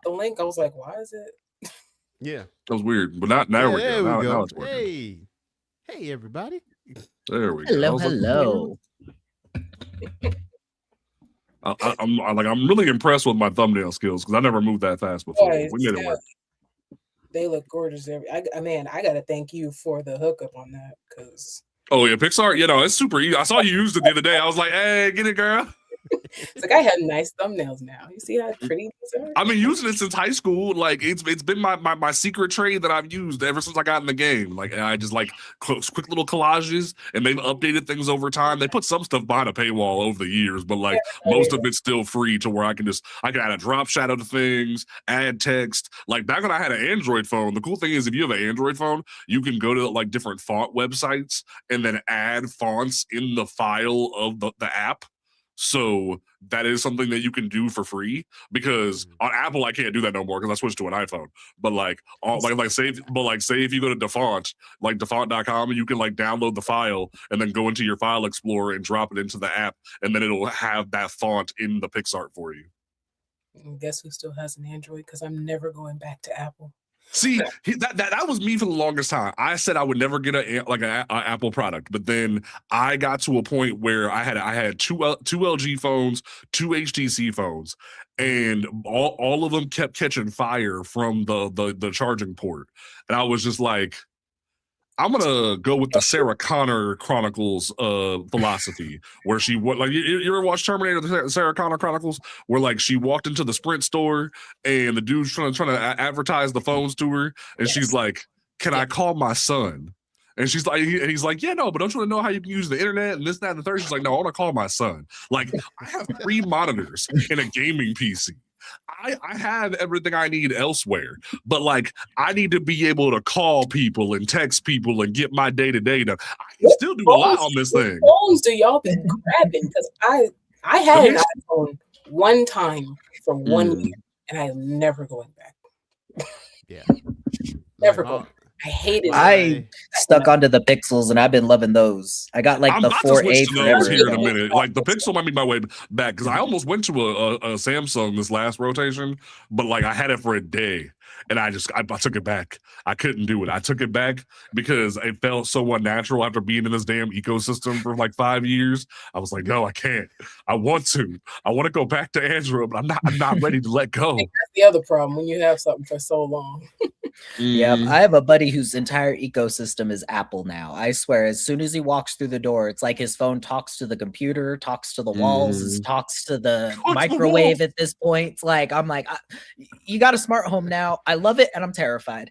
the link. I was like, why is it? Yeah, that was weird. But now we there go. we Now go. it's working. Hey, everybody. There we go. Hello, I was like, hello. I'm really impressed with my thumbnail skills because I never moved that fast before. Boys, We made it yeah, work. they look gorgeous. I gotta thank you for the hookup on that because Oh yeah, Pixar. It's super easy. I saw you used it the other day. I was like, hey, get it, girl. it's like I have nice thumbnails now. You see how pretty these are? I've been using it since high school. Like it's been my secret trade that I've used ever since I got in the game. Like I just like quick little collages, and they've updated things over time. They put some stuff behind a paywall over the years, but like most of it's still free to where I can add a drop shadow to things, add text. Like back when I had an Android phone, the cool thing is if you have an Android phone, you can go to like different font websites and then add fonts in the file of the app. So that is something that you can do for free because on Apple I can't do that no more because I switched to an iPhone. But say if you go to Dafont, like Dafont.com, you can like download the file and then go into your file explorer and drop it into the app, and then it'll have that font in the PixArt for you. Guess who still has an Android? Because I'm never going back to Apple. See, that was me for the longest time. I said I would never get an Apple product, but then I got to a point where I had two LG phones, two HTC phones, and all of them kept catching fire from the charging port, and I was just like, I'm gonna go with the Sarah Connor Chronicles philosophy, where she like you ever watch Terminator, the Sarah Connor Chronicles, where like she walked into the Sprint store and the dude's trying to advertise the phones to her, and she's like, "Can I call my son?" And she's like, and he's like, "Yeah, no, but don't you want to know how you can use the internet and this, that, and the third?" She's like, "No, I want to call my son." Like, I have 3 monitors in a gaming PC. I have everything I need elsewhere, but like I need to be able to call people and text people and get my day-to-day done. I can still do a lot on this thing. What phones do y'all been grabbing? Because I had an iPhone one time for 1 year, and I'm never going back. Yeah, never going. I hated it. I stuck onto the Pixels, and I've been loving those. I got like the 4A forever. Here in a minute. Like the Pixel might be my way back because I almost went to a Samsung this last rotation, but like I had it for a day. And I took it back. I couldn't do it. I took it back because it felt so unnatural after being in this damn ecosystem for like 5 years. I was like, no, I can't. I want to go back to Android, but I'm not ready to let go. That's the other problem when you have something for so long. Yeah, I have a buddy whose entire ecosystem is Apple now. I swear, as soon as he walks through the door, it's like his phone talks to the computer, talks to the walls, talks to the microwave at this point. It's like, I'm like, you got a smart home now. I love it, and I'm terrified.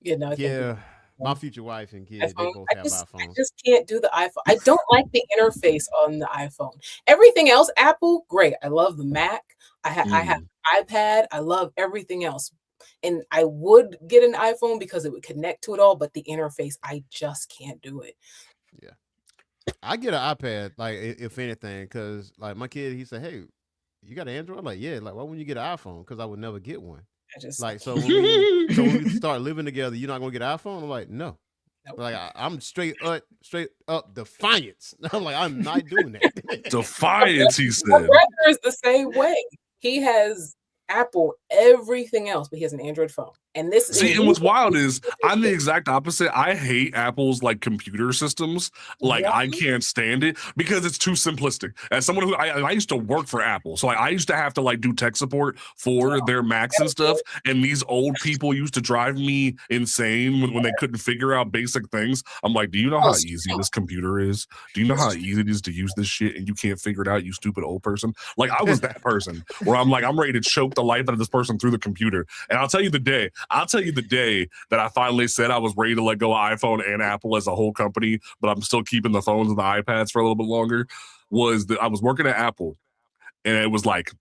Yeah, my future wife and kids, they both have iPhones. I just can't do the iPhone. I don't like the interface on the iPhone. Everything else, Apple, great. I love the Mac. I have iPad. I love everything else. And I would get an iPhone because it would connect to it all, but the interface, I just can't do it. Yeah. I get an iPad, like, if anything, because, like, my kid, he said, hey, you got an Android? I'm like, yeah. Like, why wouldn't you get an iPhone? Because I would never get one. Like, so when we start living together, you're not going to get an iPhone? I'm like, no. Nope. Like, I'm straight up defiance. I'm like, I'm not doing that. Defiance, he said. My brother is the same way. He has Apple, everything else, but he has an Android phone. And and what's wild is I'm the exact opposite. I hate Apple's like computer systems. Like I can't stand it because it's too simplistic. As someone who I used to work for Apple, so I used to have to like do tech support for their Macs and stuff. And these old people used to drive me insane when they couldn't figure out basic things. I'm like, do you know how easy this computer is? Do you know how easy it is to use this shit and you can't figure it out, you stupid old person? Like I was that person where I'm like, I'm ready to choke the life out of this person through the computer. And I'll tell you the day that I finally said I was ready to let go of iPhone and Apple as a whole company, but I'm still keeping the phones and the iPads for a little bit longer, was that I was working at Apple and it was like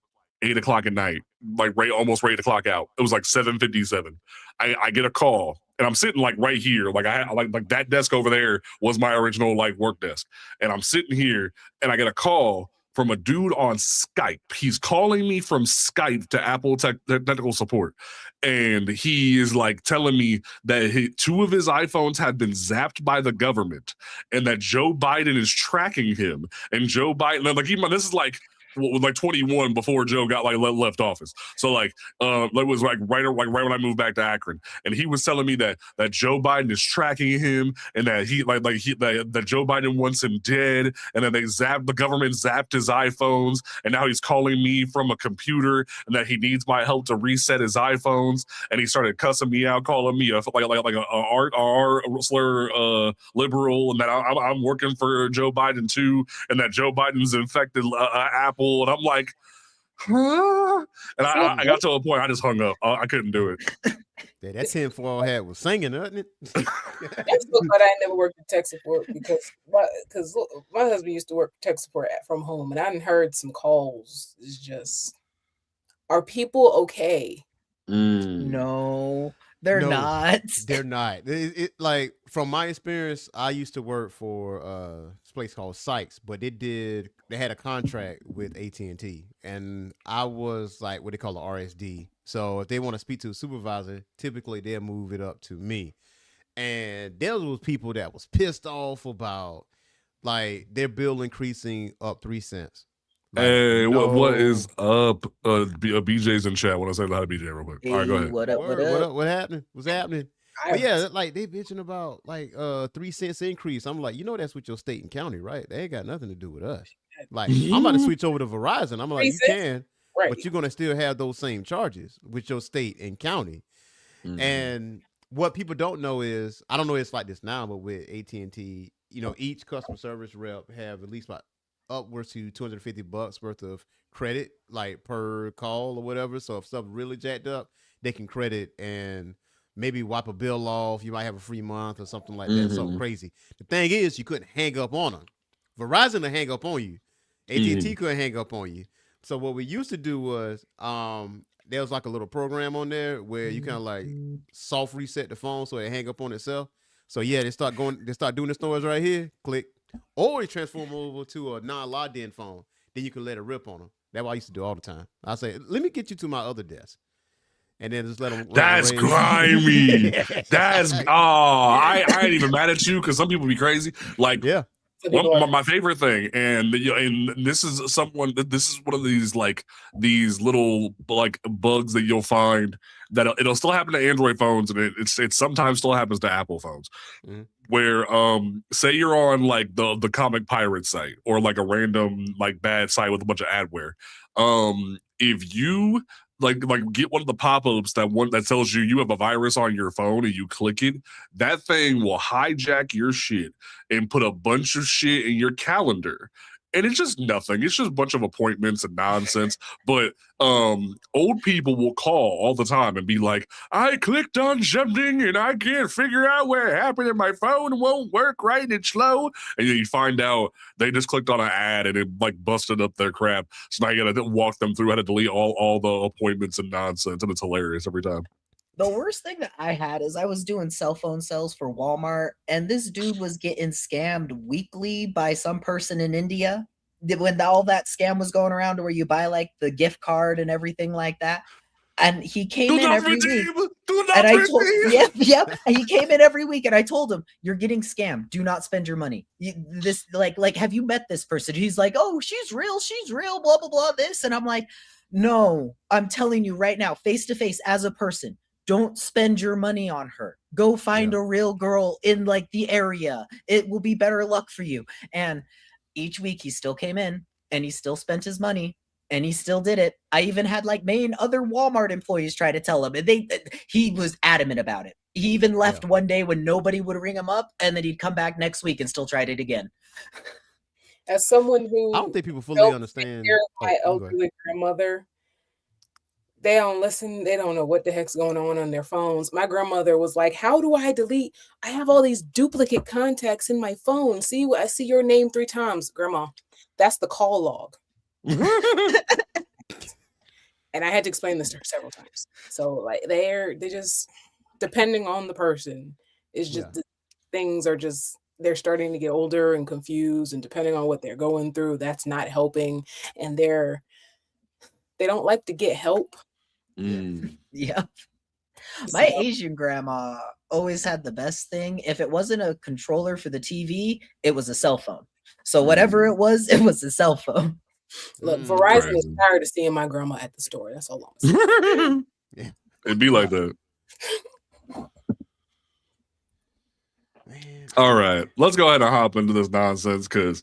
8 o'clock at night, like almost ready to clock out. It was like 7:57. I get a call and I'm sitting like right here. Like I had like that desk over there was my original like work desk. And I'm sitting here and I get a call from a dude on Skype. He's calling me from Skype to Apple technical support. And he is like telling me that 2 of his iPhones have been zapped by the government and that Joe Biden is tracking him. And Joe Biden, like, this is like like 21 before Joe got like left office. So like it was like right when I moved back to Akron, and he was telling me that Joe Biden is tracking him, and that that Joe Biden wants him dead, and then the government zapped his iPhones, and now he's calling me from a computer, and that he needs my help to reset his iPhones, and he started cussing me out, calling me a R slur liberal, and that I'm working for Joe Biden too, and that Joe Biden's infected Apple, and I'm like, huh? And I got to a point I just hung up. I couldn't do it. Yeah, that tinfoil hat was singing, wasn't it? That's so glad I never worked in tech support because my husband used to work tech support from home, and I heard some calls. It's just, are people okay? No, they're not. They're not. It like from my experience, I used to work for this place called Sykes, but they had a contract with AT&T, and I was like what they call an RSD. So if they want to speak to a supervisor, typically they'll move it up to me. And there was people that was pissed off about like their bill increasing up 3 cents. Like, hey, what is up? BJ's in chat. I want to say hi to BJ real quick. All right, go ahead. What up? What happened? What's happening? But yeah, like they bitching about like 3 cents increase. I'm like, that's with your state and county, right? They ain't got nothing to do with us. Like I'm about to switch over to Verizon. I'm like, you can, right, but you're gonna still have those same charges with your state and county. Mm-hmm. And what people don't know is, I don't know it's like this now, but with AT&T, each customer service rep have at least about upwards to $250 worth of credit, like per call or whatever. So if stuff really jacked up, they can credit and maybe wipe a bill off. You might have a free month or something like that. Something crazy. The thing is, you couldn't hang up on them. Verizon will hang up on you. AT&T couldn't hang up on you. So what we used to do was, there was like a little program on there where you kind of like soft reset the phone so it hang up on itself. So yeah, they start doing this noise right here. Click. Or you transform over to a non-logged in phone. Then you can let it rip on them. That's what I used to do all the time. I say, let me get you to my other desk. And then just let them. That's grimy. I ain't even mad at you because some people be crazy. Like, yeah. My favorite thing, and this is one of these little like bugs that you'll find that it'll still happen to Android phones, and it sometimes still happens to Apple phones. Mm-hmm. Where say you're on like the comic pirate site or like a random like bad site with a bunch of adware. If you like get one of the pop-ups that tells you have a virus on your phone and you click it, that thing will hijack your shit and put a bunch of shit in your calendar. And it's just nothing. It's just a bunch of appointments and nonsense. But old people will call all the time and be like, I clicked on something and I can't figure out where it happened and my phone won't work right and it's slow. And then you find out they just clicked on an ad and it like busted up their crap. So now you gotta walk them through how to delete all the appointments and nonsense. And it's hilarious every time. The worst thing that I had is I was doing cell phone sales for Walmart, and this dude was getting scammed weekly by some person in India. When all that scam was going around where you buy like the gift card and everything like that. And he came in every week. And I told yep. He came in every week and I told him, you're getting scammed. Do not spend your money. This like have you met this person? He's like, oh, she's real, blah, blah, blah, this. And I'm like, no, I'm telling you right now, face to face as a person. Don't spend your money on her. Go find a real girl in like the area. It will be better luck for you. And each week he still came in and he still spent his money and he still did it. I even had like other Walmart employees try to tell him, and he was adamant about it. He even left one day when nobody would ring him up, and then he'd come back next week and still tried it again. As someone who I don't think people fully understand my elderly grandmother, they don't listen. They don't know what the heck's going on their phones. My grandmother was like, how do I delete? I have all these duplicate contacts in my phone. See, I see your name 3 times. Grandma, that's the call log. And I had to explain this to her several times. So like they just, depending on the person, it's just things are just, they're starting to get older and confused, and depending on what they're going through, that's not helping. And they don't like to get help. Yeah. My Asian grandma always had the best thing. If it wasn't a controller for the TV, it was a cell phone. So whatever it was a cell phone. Look, Verizon is tired of seeing my grandma at the store. That's all I'm saying. It'd be like that. All right, let's go ahead and hop into this nonsense because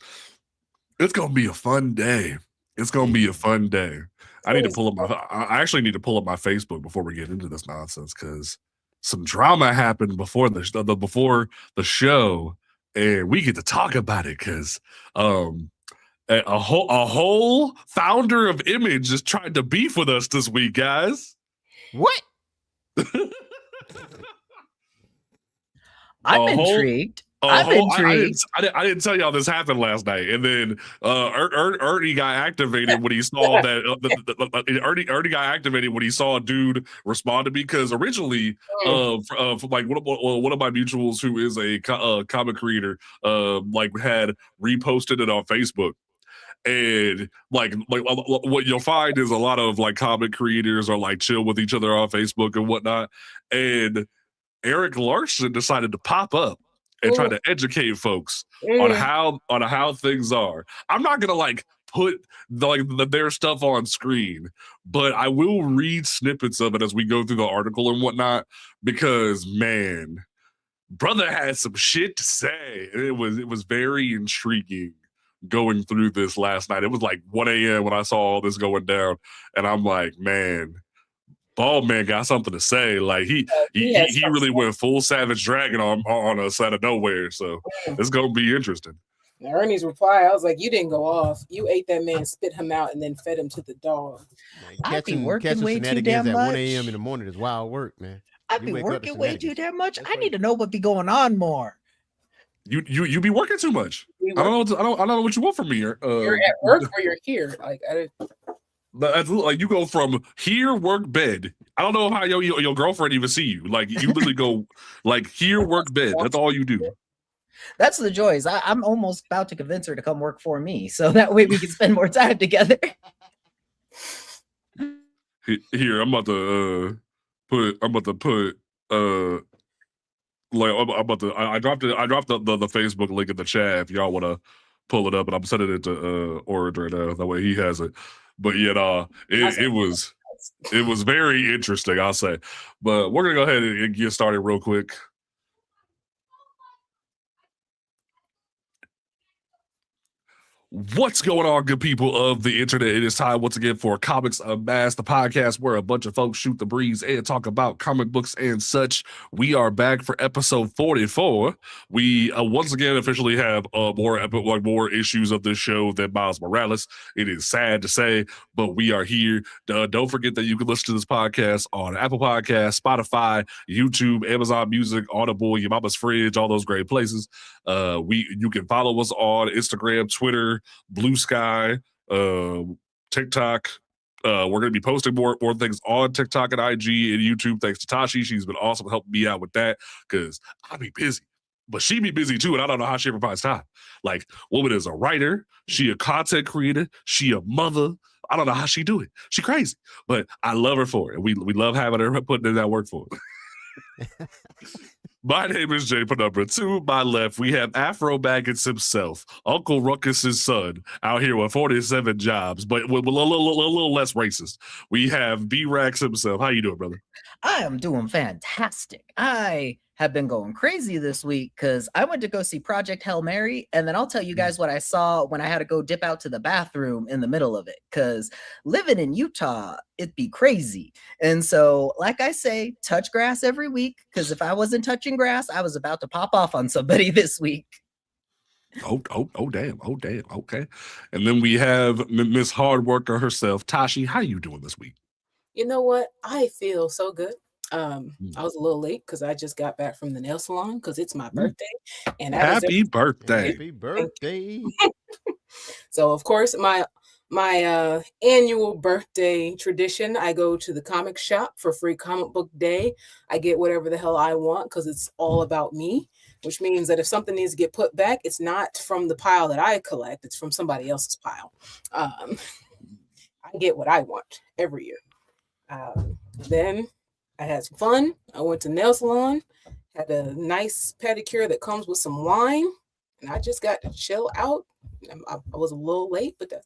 it's gonna be a fun day. It's gonna be a fun day. I actually need to pull up my Facebook before we get into this nonsense because some drama happened before the show, and we get to talk about it because a whole founder of Image just tried to beef with us this week, guys. What? I'm intrigued. I'm intrigued. I didn't tell y'all this happened last night, and then Ernie got activated when he saw that. Ernie got activated when he saw a dude respond to me because originally, like one of my mutuals who is a comic creator, like had reposted it on Facebook. And like what you'll find is a lot of like comic creators are like chill with each other on Facebook and whatnot. And Eric Larson decided to pop up and try to educate folks on how things are. I'm not gonna like put their stuff on screen, but I will read snippets of it as we go through the article and whatnot, because man, brother had some shit to say. It was very intriguing going through this last night. It was like 1 a.m. when I saw all this going down, and I'm like, man, Bald Man got something to say. Like he really went full Savage Dragon on us out of nowhere. So it's gonna be interesting. Ernie's reply, I was like, you didn't go off. You ate that man, spit him out, and then fed him to the dog. I'd be working way too damn much. At 1 a.m. in the morning is wild work, man. I'd be working way too damn much. I need to know what be going on more. You be working too much. I don't know what you want from me. You're at work or you're here. Like you go from here, work, bed. I don't know how your girlfriend even see you. Like you literally go like here, work, bed. That's all you do. That's the joys. I'm almost about to convince her to come work for me, so that way we can spend more time together. Here, I'm about to put like I dropped the Facebook link in the chat if y'all want to pull it up, and I'm sending it to Orange right now. That way he has it. But it was very interesting, I'll say. But we're gonna go ahead and get started real quick. What's going on, good people of the internet? It is time once again for Comics Unmasked, the podcast where a bunch of folks shoot the breeze and talk about comic books and such. We are back for episode 44. We once again officially have more issues of this show than Miles Morales. It is sad to say, but we are here. Don't forget that you can listen to this podcast on Apple Podcasts, Spotify, YouTube, Amazon Music, Audible, Your Mama's Fridge, all those great places. You can follow us on Instagram, Twitter, Blue Sky, TikTok. We're going to be posting more things on TikTok and IG and YouTube. Thanks to Tashi. She's been awesome helping me out with that because I be busy, but she be busy too, and I don't know how she ever finds time. Like, woman is a writer, she a content creator, she a mother. I don't know how she do it. She crazy, but I love her for it. We love having her putting in that work for it. My name is Jay Penumbra. To my left, we have Afro Baggins himself, Uncle Ruckus's son, out here with 47 jobs, but with a little less racist. We have B-Rax himself. How you doing, brother? I am doing fantastic. I have been going crazy this week because I went to go see Project Hail Mary, and then I'll tell you guys what I saw when I had to go dip out to the bathroom in the middle of it, because living in Utah, it'd be crazy. And so, like I say, touch grass every week, because if I wasn't touching grass, I was about to pop off on somebody this week. Oh, damn. Okay. And then we have Miss Hard Worker herself, Tashi. How you doing this week? You know what? I feel so good. I was a little late because I just got back from the nail salon because it's my birthday. And happy birthday. Happy birthday. So of course my annual birthday tradition, I go to the comic shop for free comic book day. I get whatever the hell I want because it's all about me, which means that if something needs to get put back, it's not from the pile that I collect, it's from somebody else's pile. I get what I want every year. Then I had some fun. I went to nail salon, had a nice pedicure that comes with some wine, and I just got to chill out. I was a little late, but that,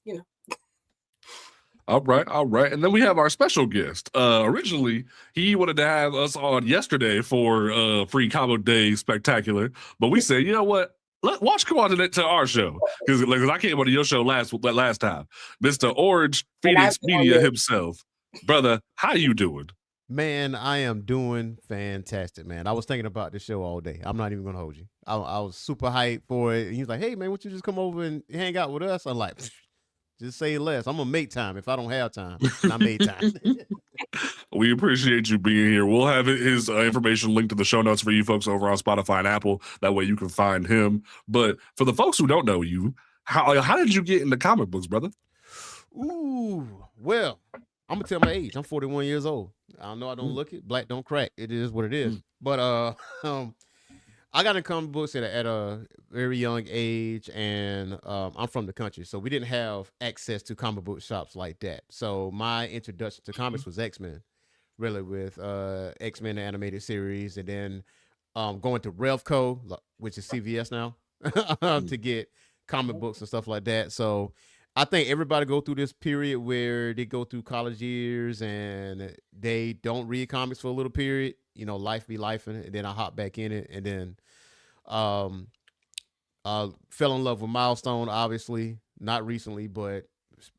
All right. And then we have our special guest. Originally, he wanted to have us on yesterday for Free Comic Day Spectacular, but we said, you know what? Watch come on to our show because I came on to your show last time. Mr. Orange Phoenix Media himself, brother. How you doing? Man, I am doing fantastic, man. I was thinking about this show all day. I'm not even gonna hold you. I was super hyped for it. And he was like, "Hey, man, won't you just come over and hang out with us?" I'm like, just say less. I'm gonna make time if I don't have time. And I made time. We appreciate you being here. We'll have his information linked to the show notes for you folks over on Spotify and Apple. That way you can find him. But for the folks who don't know you, how did you get into comic books, brother? Ooh, well, I'm gonna tell my age. I'm 41 years old. I know I don't look it. Black don't crack. It is what it is. But I got in comic books at a very young age, and I'm from the country, so we didn't have access to comic book shops like that. So my introduction to comics was X-Men, really, with X-Men the animated series, and then going to Revco, which is CVS now, to get comic books and stuff like that. So I think everybody go through this period where they go through college years and they don't read comics for a little period. You know, life be life, and then I hop back in it, and then fell in love with Milestone, obviously, not recently, but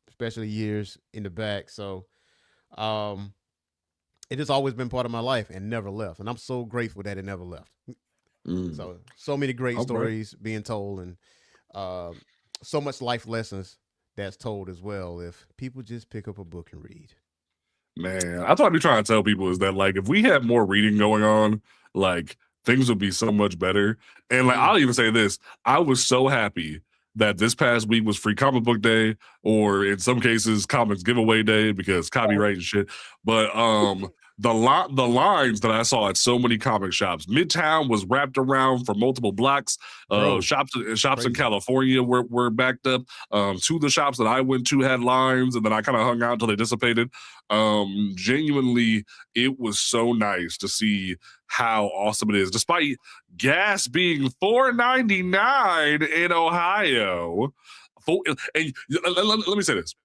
especially years in the back. So it has always been part of my life and never left. And I'm so grateful that it never left. So many great stories being told, and so much life lessons that's told as well if people just pick up a book and read. Man, I thought I'd be trying to tell people is that, like, if we had more reading going on, like, things would be so much better. And, like, I'll even say this. I was so happy that this past week was Free Comic Book Day, or in some cases, Comics Giveaway Day, because copyright and shit. But the lines that I saw at so many comic shops, Midtown was wrapped around for multiple blocks. Shops in California were backed up. Two of the shops that I went to had lines, and then I kind of hung out until they dissipated. Genuinely, it was so nice to see how awesome it is, despite gas being $4.99 in Ohio. And let me say this: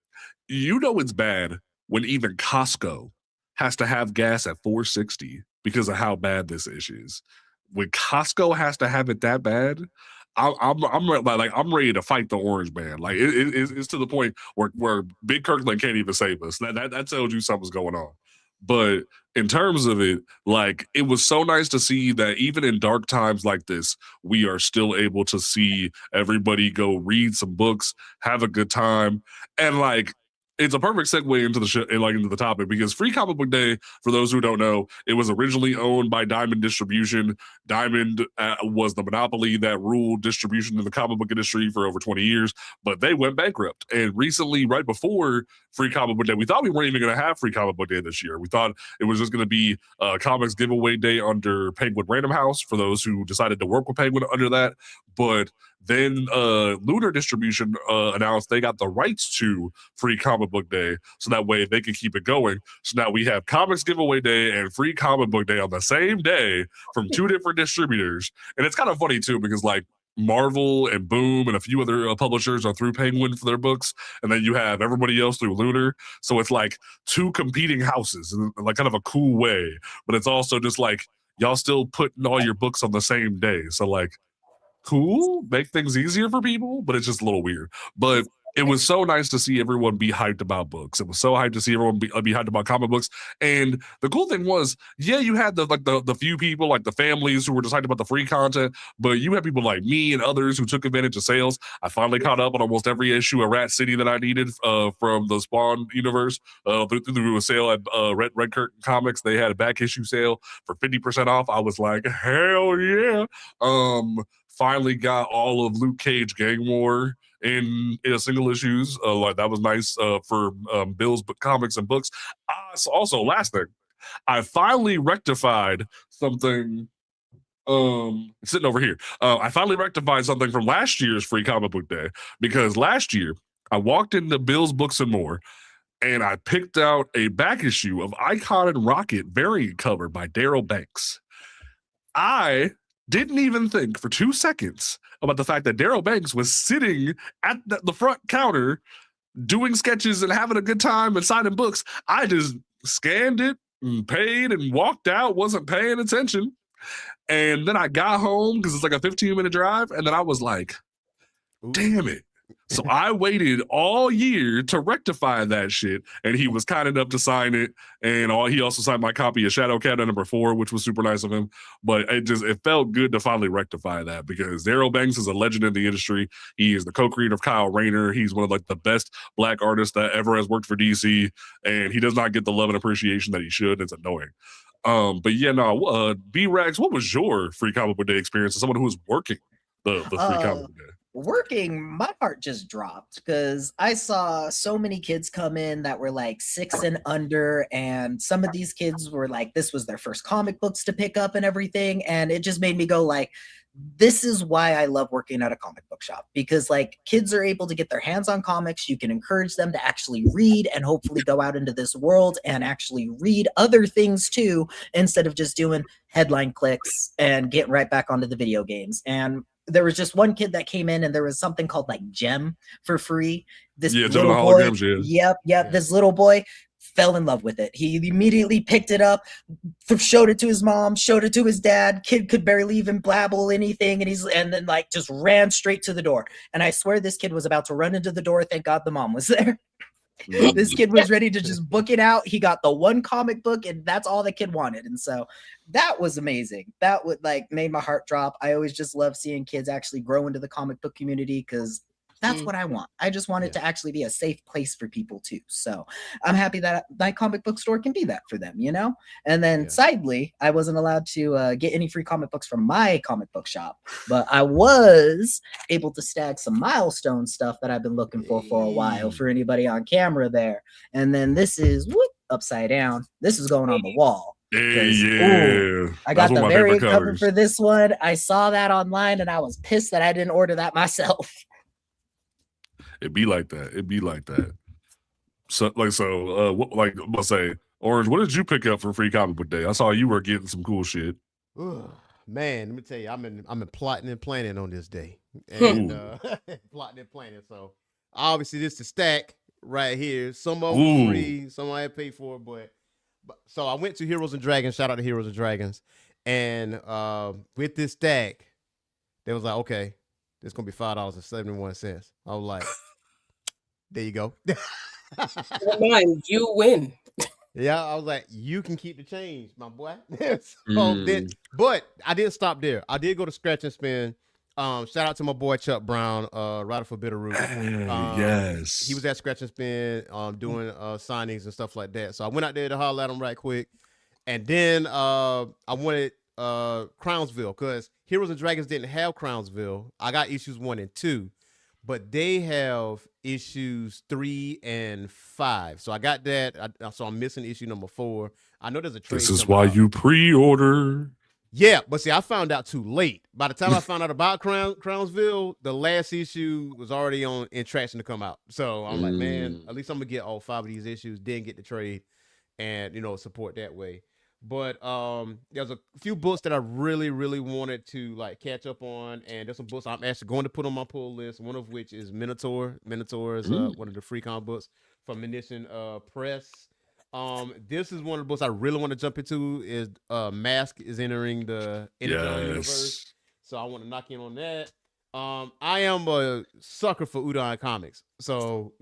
you know it's bad when even Costco has to have gas at $4.60 because of how bad this is. When Costco has to have it that bad, I'm ready to fight the orange man. Like it's to the point where Big Kirkland can't even save us. That tells you something's going on. But in terms of it, like, it was so nice to see that even in dark times like this, we are still able to see everybody go read some books, have a good time, and like, it's a perfect segue into the show, like into the topic, because Free Comic Book Day, for those who don't know, it was originally owned by Diamond Distribution. Diamond was the monopoly that ruled distribution in the comic book industry for over 20 years, but they went bankrupt. And recently, right before Free Comic Book Day, we thought we weren't even going to have Free Comic Book Day this year. We thought it was just going to be Comics Giveaway Day under Penguin Random House for those who decided to work with Penguin under that. But then Lunar Distribution announced they got the rights to Free Comic Book Day, so that way they can keep it going. So now we have Comics Giveaway Day and Free Comic Book Day on the same day from two different distributors. And it's kind of funny too, because like Marvel and Boom and a few other publishers are through Penguin for their books, and then you have everybody else through Lunar. So it's like two competing houses in like kind of a cool way, but it's also just like y'all still putting all your books on the same day. So like, cool, make things easier for people, but it's just a little weird. But it was so nice to see everyone be hyped about books. It was so hyped to see everyone be hyped about comic books. And the cool thing was, yeah, you had the few people, like the families who were just hyped about the free content, but you had people like me and others who took advantage of sales. I finally caught up on almost every issue of Rat City that I needed from the Spawn universe through a sale at Red Curtain Comics. They had a back issue sale for 50% off. I was like, hell yeah. Finally got all of Luke Cage Gang War in a single issues. Like that was nice for Bill's comics and books. So also, last thing, I finally rectified something. Sitting over here, I finally rectified something from last year's Free Comic Book Day, because last year I walked into Bill's Books and More, and I picked out a back issue of Icon and Rocket variant cover by Daryl Banks. I didn't even think for 2 seconds about the fact that Daryl Banks was sitting at the front counter doing sketches and having a good time and signing books. I just scanned it and paid and walked out, wasn't paying attention. And then I got home because it's like a 15-minute drive. And then I was like, damn it. So I waited all year to rectify that shit, and he was kind enough to sign it. And he also signed my copy of Shadow Cat #4, which was super nice of him. But it felt good to finally rectify that, because Daryl Banks is a legend in the industry. He is the co-creator of Kyle Rayner. He's one of like the best Black artists that ever has worked for DC, and he does not get the love and appreciation that he should. It's annoying. But yeah, no. B-Rax, what was your Free Comic Book Day experience as someone who was working the Free Comic Book Day? Working, my heart just dropped because I saw so many kids come in that were like 6 and under, and some of these kids were like, this was their first comic books to pick up and everything, and it just made me go like, this is why I love working at a comic book shop, because like kids are able to get their hands on comics. You can encourage them to actually read and hopefully go out into this world and actually read other things too, instead of just doing headline clicks and getting right back onto the video games. And there was just one kid that came in, and there was something called like Gem for free. This little boy, this little boy fell in love with it. He immediately picked it up, showed it to his mom, showed it to his dad. Kid could barely even blabble anything, and then like just ran straight to the door. And I swear this kid was about to run into the door. Thank God the mom was there. This kid was ready to just book it out. He got the one comic book, and that's all the kid wanted. And so that was amazing. That would like made my heart drop. I always just love seeing kids actually grow into the comic book community, because that's what I want. I just want it to actually be a safe place for people too. So I'm happy that my comic book store can be that for them, you know? And then sidely, I wasn't allowed to get any free comic books from my comic book shop, but I was able to snag some milestone stuff that I've been looking for a while for anybody on camera there. And then this is upside down. This is going on the wall. I got the variant cover for this one. I saw that online, and I was pissed that I didn't order that myself. It'd be like that. So let's say, Orange, what did you pick up for Free Comic Book Day? I saw you were getting some cool shit. Man, let me tell you, I'm in plotting and planning on this day, and plotting and planning. So obviously, this is a stack right here. Some of them free, some I had paid for, but so I went to Heroes and Dragons. Shout out to Heroes and Dragons, and with this stack, they was like, okay, it's gonna be $5.71. I was like, there you go. Mine, you win. Yeah, I was like, you can keep the change, my boy. But I didn't stop there. I did go to Scratch and Spin. Shout out to my boy Chuck Brown, writer for Bitterroot. Yes, he was at Scratch and Spin, doing signings and stuff like that. So I went out there to holler at him right quick, and then I wanted Crownsville, because Heroes and Dragons didn't have Crownsville. I got issues 1 and 2, but they have issues 3 and 5. So I got that. So I'm missing issue number 4. I know there's a trade. This is why you pre-order. Yeah, but see, I found out too late. By the time I found out about Crownsville, the last issue was already in traction to come out. So I'm like, man, at least I'm gonna get all 5 of these issues, then get the trade, and support that way. But there's a few books that I really, really wanted to like catch up on, and there's some books I'm actually going to put on my pull list. One of which is Minotaur. Minotaur is one of the free comic books from Munition Press. This is one of the books I really want to jump into. Is Mask is entering the universe, so I want to knock in on that. I am a sucker for Udon comics, so.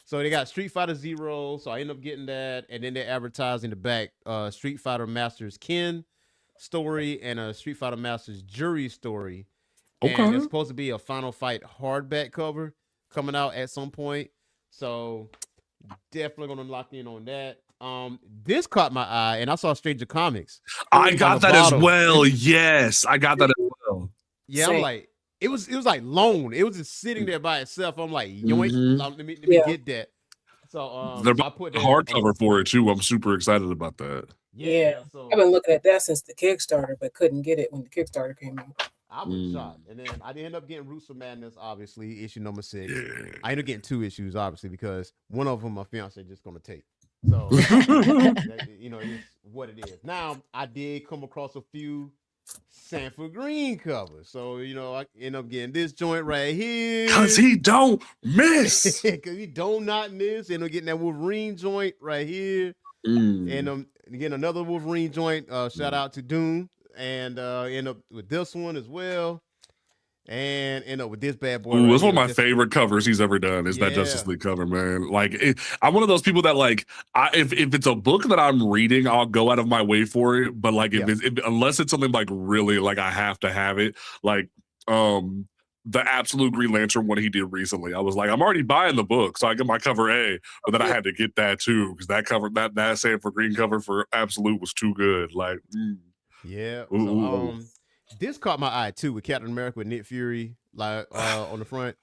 So they got Street Fighter Zero, so I end up getting that, and then they advertise in the back Street Fighter Masters Ken story and a Street Fighter Masters Jury story. Okay. And it's supposed to be a Final Fight hardback cover coming out at some point. So definitely gonna lock in on that. This caught my eye, and I saw Stranger Comics. I got that as well. Yes, I got that as well. Yeah, I'm like. It was like lone. It was just sitting there by itself. I'm like, yoink, let me get that. So they're I put hardcover for it too. I'm super excited about that. Yeah. So I've been looking at that since the Kickstarter, but couldn't get it when the Kickstarter came out. I was shocked. And then I did end up getting Roots of Madness, obviously, issue number 6. Yeah. I ended up getting 2 issues, obviously, because one of them my fiance just gonna take. So it's what it is. Now I did come across a few Sanford Green cover. So, I end up getting this joint right here. Cause he don't miss. Cause he don't not miss. End up getting that Wolverine joint right here. And again, another Wolverine joint. Shout out to Doom. And end up with this one as well. And end up with this bad boy. Ooh, it's one of my favorite covers he's ever done. Is that Justice League cover, man? Like, I'm one of those people that like, if it's a book that I'm reading, I'll go out of my way for it. But like, unless it's something like really like I have to have it, like the Absolute Green Lantern one he did recently. I was like, I'm already buying the book, so I get my cover A, but then I had to get that too because that cover, that Sanford Green cover for Absolute was too good. Like, yeah. So, this caught my eye too with Captain America with Nick Fury like on the front.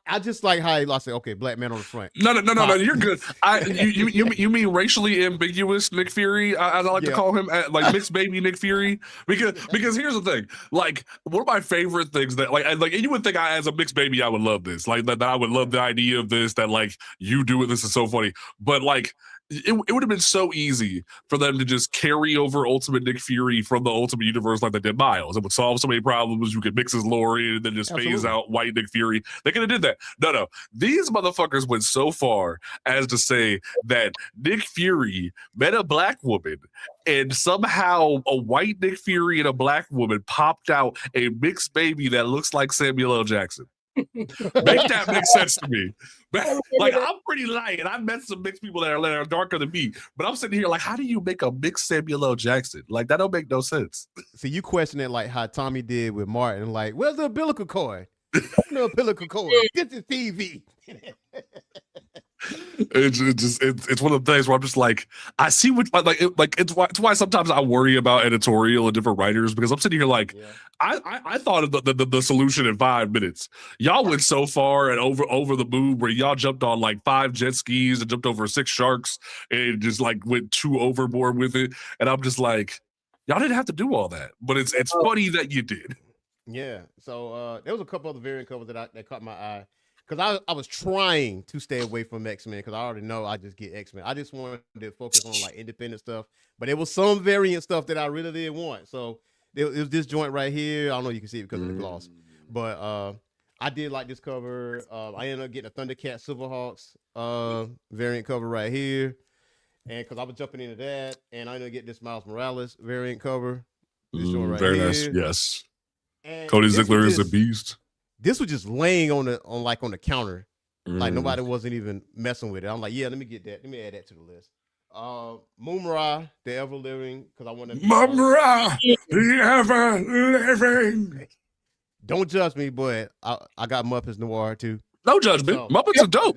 I just like how I said, okay, black man on the front. No, you're good. You mean racially ambiguous Nick Fury? As I like to call him, like mixed baby Nick Fury, because here's the thing, like one of my favorite things that like you would think as a mixed baby I would love this, like that I would love the idea of this, that like you do it, this is so funny, but like. It would have been so easy for them to just carry over Ultimate Nick Fury from the Ultimate Universe like they did Miles. It would solve so many problems. You could mix his lore in and then just phase out white Nick Fury. They could have did that. No. These motherfuckers went so far as to say that Nick Fury met a black woman and somehow a white Nick Fury and a black woman popped out a mixed baby that looks like Samuel L. Jackson. Make that make sense to me. Like, I'm pretty light and I've met some mixed people that are darker than me, but I'm sitting here like, how do you make a mixed Samuel L. Jackson? Like, that don't make no sense. See, you question it like how Tommy did with Martin, like, where's the umbilical cord? No umbilical cord. This is TV. It's one of the things where I'm just like, I see what it's why sometimes I worry about editorial and different writers, because I'm sitting here like, I thought of the solution in 5 minutes. Y'all went so far and over the moon where y'all jumped on like 5 jet skis and jumped over 6 sharks and just like went too overboard with it. And I'm just like, y'all didn't have to do all that, but it's funny that you did. Yeah. So there was a couple other variant covers that caught my eye. Because I was trying to stay away from X-Men because I already know I just get X-Men. I just wanted to focus on like independent stuff. But there was some variant stuff that I really did want. So it was this joint right here. I don't know if you can see it because of the gloss. But I did like this cover. I ended up getting a Thundercat Silverhawks variant cover right here. And because I was jumping into that. And I ended up getting this Miles Morales variant cover. This joint right very here. Nice. Yes. And Cody Ziegler is a beast. This was just laying on the counter, like nobody wasn't even messing with it. I'm like, yeah, let me get that. Let me add that to the list. Mumra, the Ever Living, because I want to. Mumra, the Ever Living. Don't judge me, but I got Muppets Noir too. No judgment. So, Muppets are dope.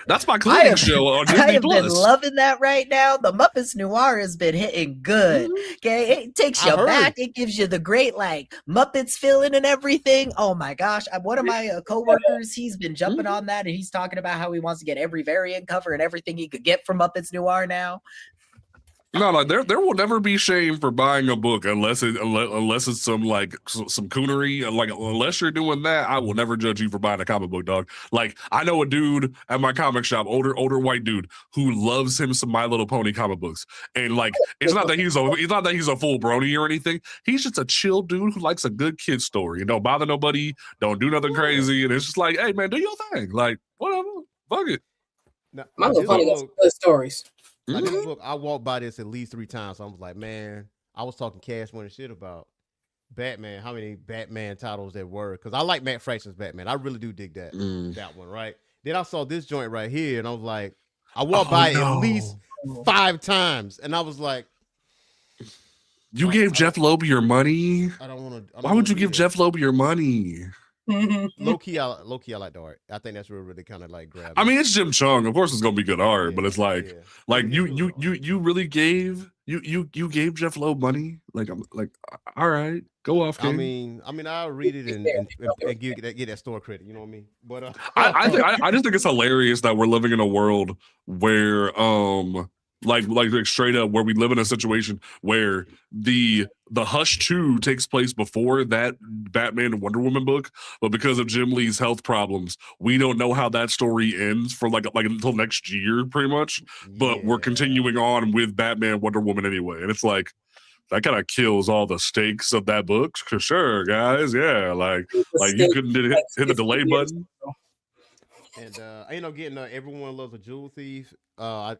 That's my cleaning show on Disney+. I have been loving that right now. The Muppets Noir has been hitting good. Okay, it takes you back. It gives you the great like Muppets feeling and everything. Oh my gosh! One of my coworkers, he's been jumping on that, and he's talking about how he wants to get every variant cover and everything he could get from Muppets Noir now. No, like there will never be shame for buying a book unless it's some coonery. Like, unless you're doing that, I will never judge you for buying a comic book, dog. Like, I know a dude at my comic shop, older white dude, who loves him some My Little Pony comic books, and like it's not that he's a full brony or anything. He's just a chill dude who likes a good kid story and don't bother nobody, don't do nothing crazy, and it's just like, hey man, do your thing, like whatever, fuck it. Now, My Little Pony got some good stories. Like this book, I walked by this at least 3 times. So I was like, man, I was talking Cash Money shit about Batman. How many Batman titles there were? Because I like Matt Fraction's Batman. I really do dig that one, right? Then I saw this joint right here, and I was like, I walked by at least 5 times, and I was like, you gave Jeff Loeb your money? I don't want to. Why would you give Jeff Loeb your money? Low key, I like the art. I think that's really kind of like grab. I mean, it's Jim Chung. Of course, it's gonna be good art, but it's like you really gave you gave Jeff Loeb money. Like, I'm like, all right, go off. King. I mean, I'll read it and get that store credit. You know what I mean? But I just think it's hilarious that we're living in a world where like straight up, where we live in a situation where the Hush 2 takes place before that Batman and Wonder Woman book, but because of Jim Lee's health problems, we don't know how that story ends for like until next year, pretty much. But we're continuing on with Batman, Wonder Woman anyway, and it's like, that kind of kills all the stakes of that book. For sure, guys. Yeah, like you couldn't hit the delay button. And I end up getting Everyone Loves a Jewel Thief.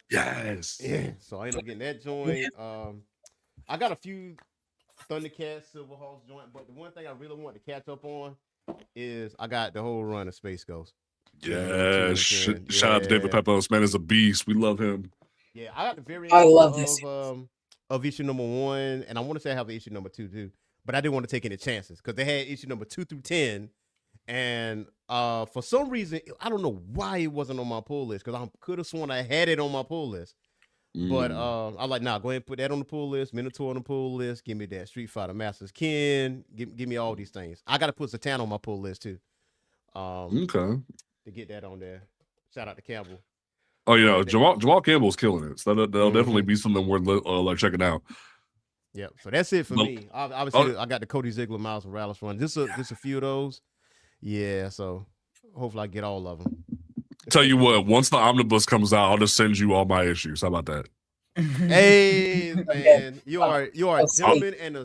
Yes. Yeah, so I end up getting that joint. I got a few Thundercats, Silverhawks joint, but the one thing I really want to catch up on is I got the whole run of Space Ghost. Yeah, shout out to David Pepos. Man, is a beast. We love him. Yeah, I got the very I love this of issue number 1, and I want to say I have issue number 2 too, but I didn't want to take any chances because they had issue number 2 through 10, and for some reason I don't know why it wasn't on my pull list because I could have sworn I had it on my pull list. But I like, nah, go ahead and put that on the pull list, Minotaur on the pull list, give me that Street Fighter Masters Ken, give me all these things. I got to put Satan on my pull list too. Okay. To get that on there. Shout out to Campbell. Oh, you know, Jamal Campbell's killing it. So that'll definitely be something worth like checking out. Yep. So that's it for me. Obviously, I got the Cody Ziegler, Miles Morales run. Just a few of those. Yeah. So hopefully I get all of them. Tell you what, once the omnibus comes out, I'll just send you all my issues. How about that? Hey man, you are a gentleman and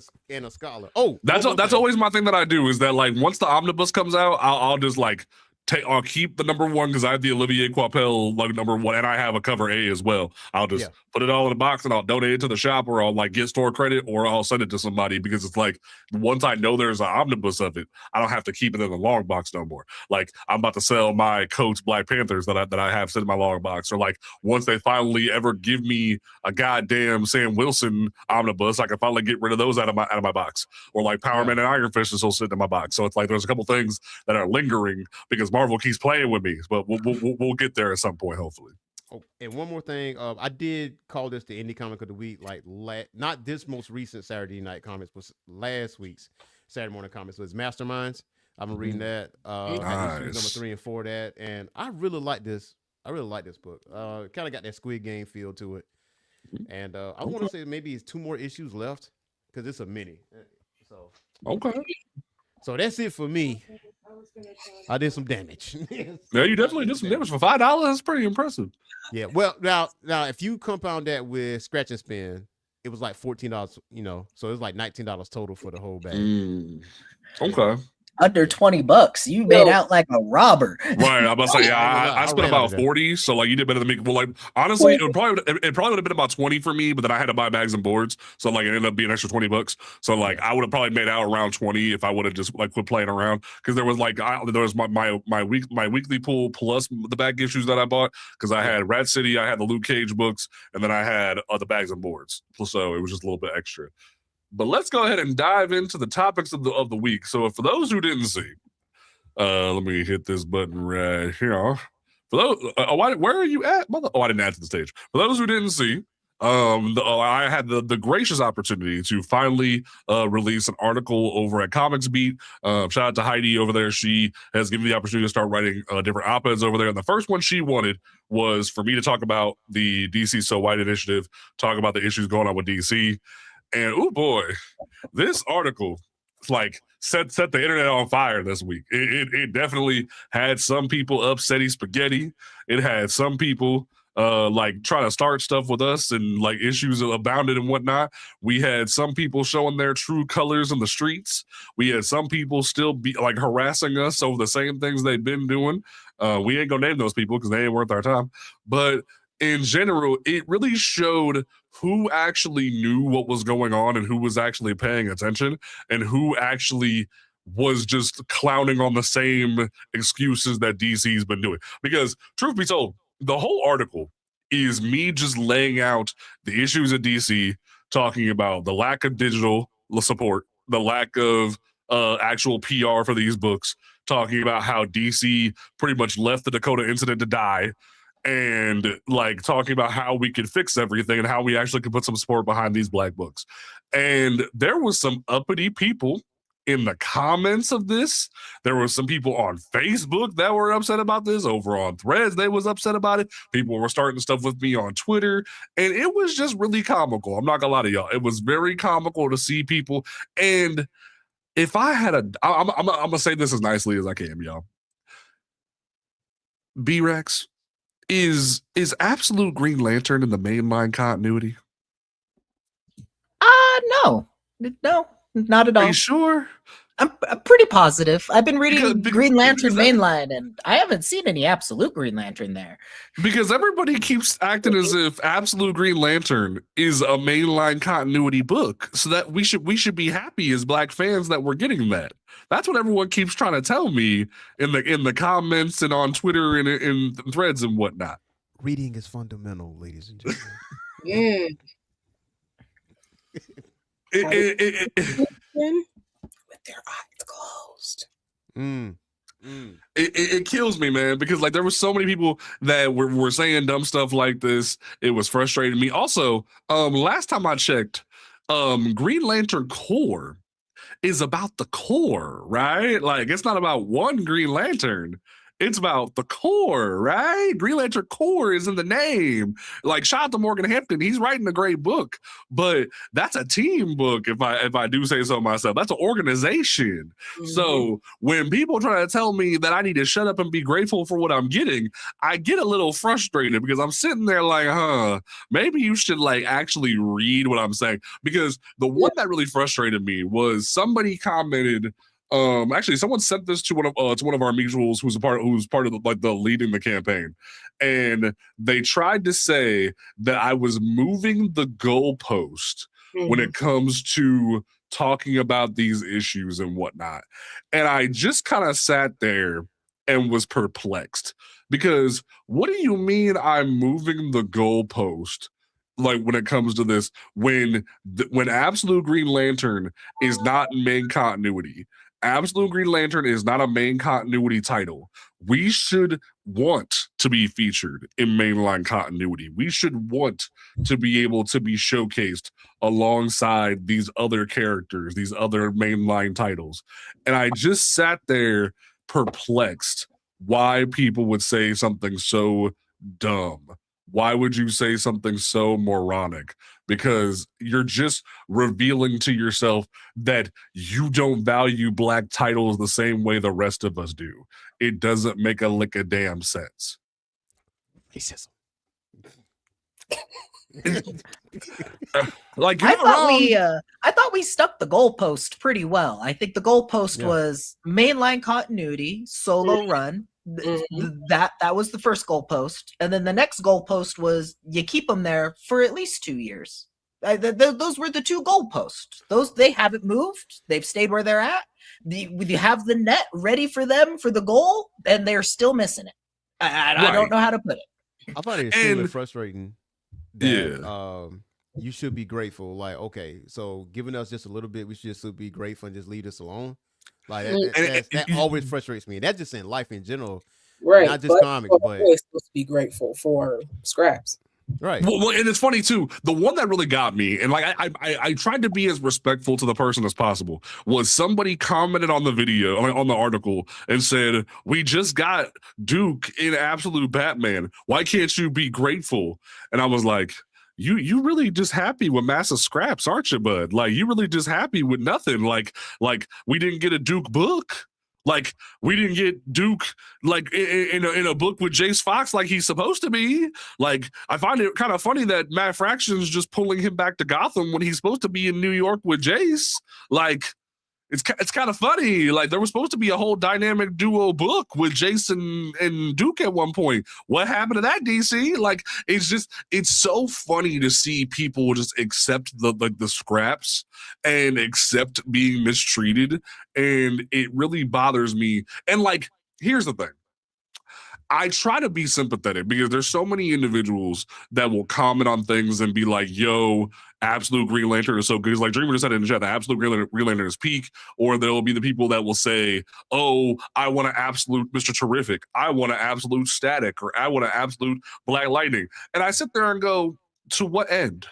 a scholar. Oh, that's always my thing that I do is that like once the omnibus comes out, I'll just like I'll keep the number 1 because I have the Olivier Coipel like number 1, and I have a cover A as well. I'll just put it all in a box and I'll donate it to the shop, or I'll like get store credit, or I'll send it to somebody because it's like once I know there's an omnibus of it, I don't have to keep it in the long box no more. Like I'm about to sell my Coach Black Panthers that I have sitting in my long box, or like once they finally ever give me a goddamn Sam Wilson omnibus, I can finally get rid of those out of my box, or like Power Man and Iron Fist is still sitting in my box. So it's like there's a couple things that are lingering because Marvel keeps playing with me, but we'll get there at some point, hopefully. Oh, and one more thing, I did call this the Indie Comic of the Week, like not this most recent Saturday night comics, but last week's Saturday morning comics was Masterminds. I've been reading that. Nice. Number 3 and 4 that, and I really like this. I really like this book. Kind of got that Squid Game feel to it, and I want to say maybe it's 2 more issues left because it's a mini. So okay. So that's it for me. I did some damage. Yeah, you definitely did some damage for $5. That's pretty impressive. Yeah. Well, now if you compound that with Scratch and Spin, it was like $14. You know, so it was like $19 total for the whole bag. Okay. Under $20, you made out like a robber. Right, I'm about to say, yeah, I spent about 40, so like you did better than me. Well, like honestly, it probably would have been about 20 for me, but then I had to buy bags and boards, so like it ended up being an extra $20. So like I would have probably made out around 20 if I would have just like quit playing around, because there was like there was my weekly pool plus the bag issues that I bought, because I had Rat City, I had the Luke Cage books, and then I had the bags and boards, so it was just a little bit extra. But let's go ahead and dive into the topics of the week. So for those who didn't see, let me hit this button right here. For those, where are you at? I didn't add to the stage. For those who didn't see, I had the gracious opportunity to finally release an article over at Comics Beat. Shout out to Heidi over there. She has given me the opportunity to start writing different op-eds over there. And the first one she wanted was for me to talk about the DC So White initiative, talk about the issues going on with DC. And oh boy, this article like set the internet on fire this week. It definitely had some people upsetty spaghetti. It had some people like trying to start stuff with us, and like issues abounded and whatnot. We had some people showing their true colors in the streets. We had some people still be like harassing us over the same things they've been doing. We ain't gonna name those people because they ain't worth our time. But in general, it really showed who actually knew what was going on and who was actually paying attention, and who actually was just clowning on the same excuses that DC's been doing. Because truth be told, the whole article is me just laying out the issues at DC, talking about the lack of digital support, the lack of actual PR for these books, talking about how DC pretty much left the Dakota incident to die, and like talking about how we could fix everything and how we actually could put some support behind these Black books. And there was some uppity people in the comments of this. There were some people on Facebook that were upset about this. Over on Threads, they was upset about it. People were starting stuff with me on Twitter, and it was just really comical. I'm not gonna lie to y'all. It was very comical to see people. And if I had I'm gonna say this as nicely as I can, y'all. B-Rex, is Absolute Green Lantern in the mainline continuity? No, not at all. Are you sure? I'm pretty positive. I've been reading Green Lantern mainline, and I haven't seen any Absolute Green Lantern there. Because everybody keeps acting as if Absolute Green Lantern is a mainline continuity book, so that we should be happy as Black fans that we're getting that. That's what everyone keeps trying to tell me in the comments and on Twitter and in threads and whatnot. Reading is fundamental, ladies and gentlemen. With their eyes closed. It kills me, man, because like there were so many people that were saying dumb stuff like this. It was frustrating me. Also, last time I checked, Green Lantern Corps is about the Corps, right? Like it's not about one Green Lantern. It's about the Corps, right? Green Lantern Corps is in the name. Like, shout out to Morgan Hampton. He's writing a great book, but that's a team book, if I do say so myself. That's an organization. Mm-hmm. So when people try to tell me that I need to shut up and be grateful for what I'm getting, I get a little frustrated because I'm sitting there like, maybe you should like actually read what I'm saying. Because the one that really frustrated me was somebody commented. Actually, someone sent this to one of our mutuals who's part of the leading the campaign, and they tried to say that I was moving the goalpost when it comes to talking about these issues and whatnot. And I just kind of sat there and was perplexed because what do you mean I'm moving the goalpost? Like when it comes to this, when Absolute Green Lantern is not in main continuity. Absolute Green Lantern is not a main continuity title. We should want to be featured in mainline continuity. We should want to be able to be showcased alongside these other characters, these other mainline titles. And I just sat there perplexed why people would say something so dumb. Why would you say something so moronic? Because you're just revealing to yourself that you don't value Black titles the same way the rest of us do. It doesn't make a lick of damn sense. Racism. Like I thought we stuck the goalpost pretty well. I think the goalpost was mainline continuity, solo run. That was the first goalpost, and then the next goalpost was you keep them there for at least 2 years. Those were the two goalposts. They haven't moved. They've stayed where they're at. You have the net ready for them for the goal, and they're still missing it. I don't know how to put it. I find it extremely frustrating that you should be grateful. Like, okay, so giving us just a little bit, we should just be grateful and just leave us alone. Like that always frustrates me. That's just in life in general, right? Not just comics, but we're supposed to be grateful for scraps, right? Well, and it's funny too. The one that really got me, and like I tried to be as respectful to the person as possible, was somebody commented on the video, on the article, and said, "We just got Duke in Absolute Batman. Why can't you be grateful?" And I was like, You really just happy with massive scraps, aren't you, bud? Like you really just happy with nothing. Like we didn't get a Duke book. Like we didn't get Duke like in a book with Jace Fox like he's supposed to be. Like I find it kind of funny that Matt Fraction's just pulling him back to Gotham when he's supposed to be in New York with Jace. Like it's kind of funny. Like there was supposed to be a whole dynamic duo book with Jason and Duke at one point. What happened to that, DC? Like it's so funny to see people just accept the scraps and accept being mistreated, and it really bothers me. And like, here's the thing. I try to be sympathetic because there's so many individuals that will comment on things and be like, yo, Absolute Green Lantern is so good. It's like Dreamer just said in the chat, the Absolute Green Lantern is peak. Or there'll be the people that will say, oh, I want an Absolute Mr. Terrific. I want an Absolute Static, or I want an Absolute Black Lightning. And I sit there and go, to what end?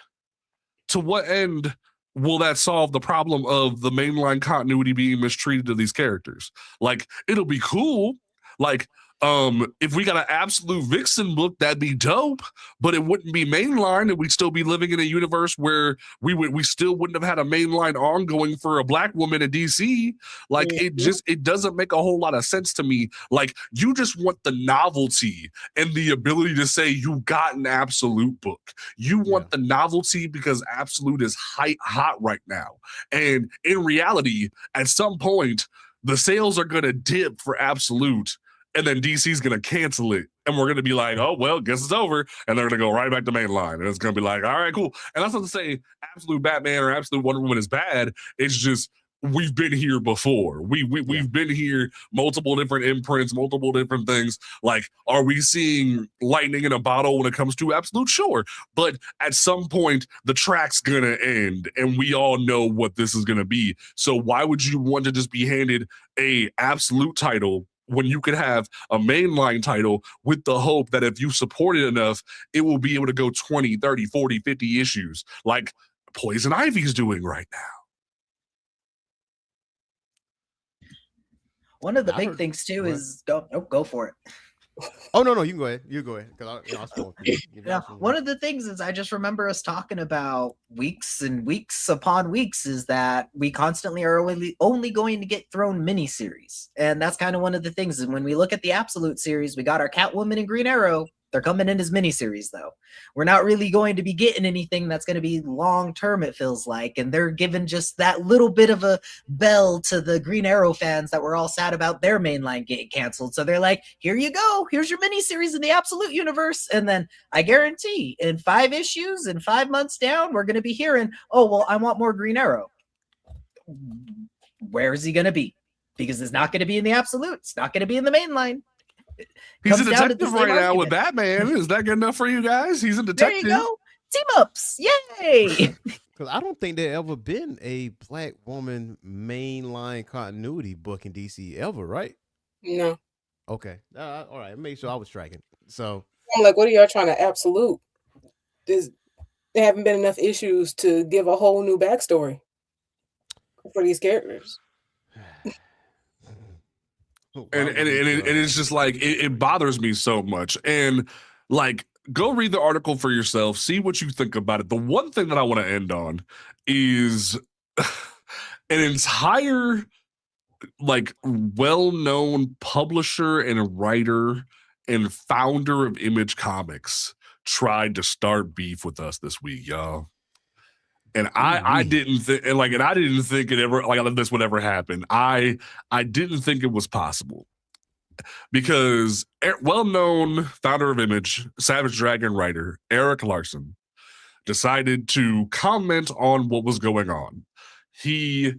To what end will that solve the problem of the mainline continuity being mistreated to these characters? Like, it'll be cool. Like, If we got an absolute Vixen book, that'd be dope, but it wouldn't be mainline, and we'd still be living in a universe where we still wouldn't have had a mainline ongoing for a Black woman in DC. Like, it doesn't make a whole lot of sense to me. Like, you just want the novelty and the ability to say you got an absolute book. You want the novelty because absolute is hot right now. And in reality, at some point, the sales are going to dip for absolute, and then DC's going to cancel it. And we're going to be like, oh, well, guess it's over. And they're going to go right back to mainline. And it's going to be like, all right, cool. And that's not to say absolute Batman or absolute Wonder Woman is bad. It's just, we've been here before. We've been here, multiple different imprints, multiple different things. Like, are we seeing lightning in a bottle when it comes to absolute? Sure. But at some point, the track's going to end, and we all know what this is going to be. So why would you want to just be handed a absolute title when you could have a mainline title with the hope that if you support it enough, it will be able to go 20, 30, 40, 50 issues like Poison Ivy's doing right now? One of the big things too is go for it. Oh no, you can go ahead. You go ahead. One of the things is I just remember us talking about weeks and weeks upon weeks is that we constantly are only going to get thrown miniseries, and that's kind of one of the things. And when we look at the Absolute series, we got our Catwoman and Green Arrow. They're coming in as miniseries, though. We're not really going to be getting anything that's going to be long-term, it feels like. And they're giving just that little bit of a bell to the Green Arrow fans that were all sad about their mainline getting canceled. So they're like, here you go. Here's your miniseries in the Absolute universe. And then I guarantee in 5 issues and 5 months down, we're going to be hearing, oh, well, I want more Green Arrow. Where is he going to be? Because it's not going to be in the Absolute. It's not going to be in the mainline. He's a detective right now with Batman. Is that good enough for you guys? He's a detective. There you go. Team ups. Yay. Because I don't think there ever been a Black woman mainline continuity book in DC ever, right? No. Okay. All right. Make sure I was tracking. So I'm like, what are y'all trying to absolute? There haven't been enough issues to give a whole new backstory for these characters. And it's just like it bothers me so much. And like, go read the article for yourself, see what you think about it. The one thing that I want to end on is an entire like well-known publisher and writer and founder of Image Comics tried to start beef with us this week, y'all. And I didn't think, and I didn't think it ever, like, this would ever happen. I didn't think it was possible, because well-known founder of Image, Savage Dragon writer Eric Larson decided to comment on what was going on. He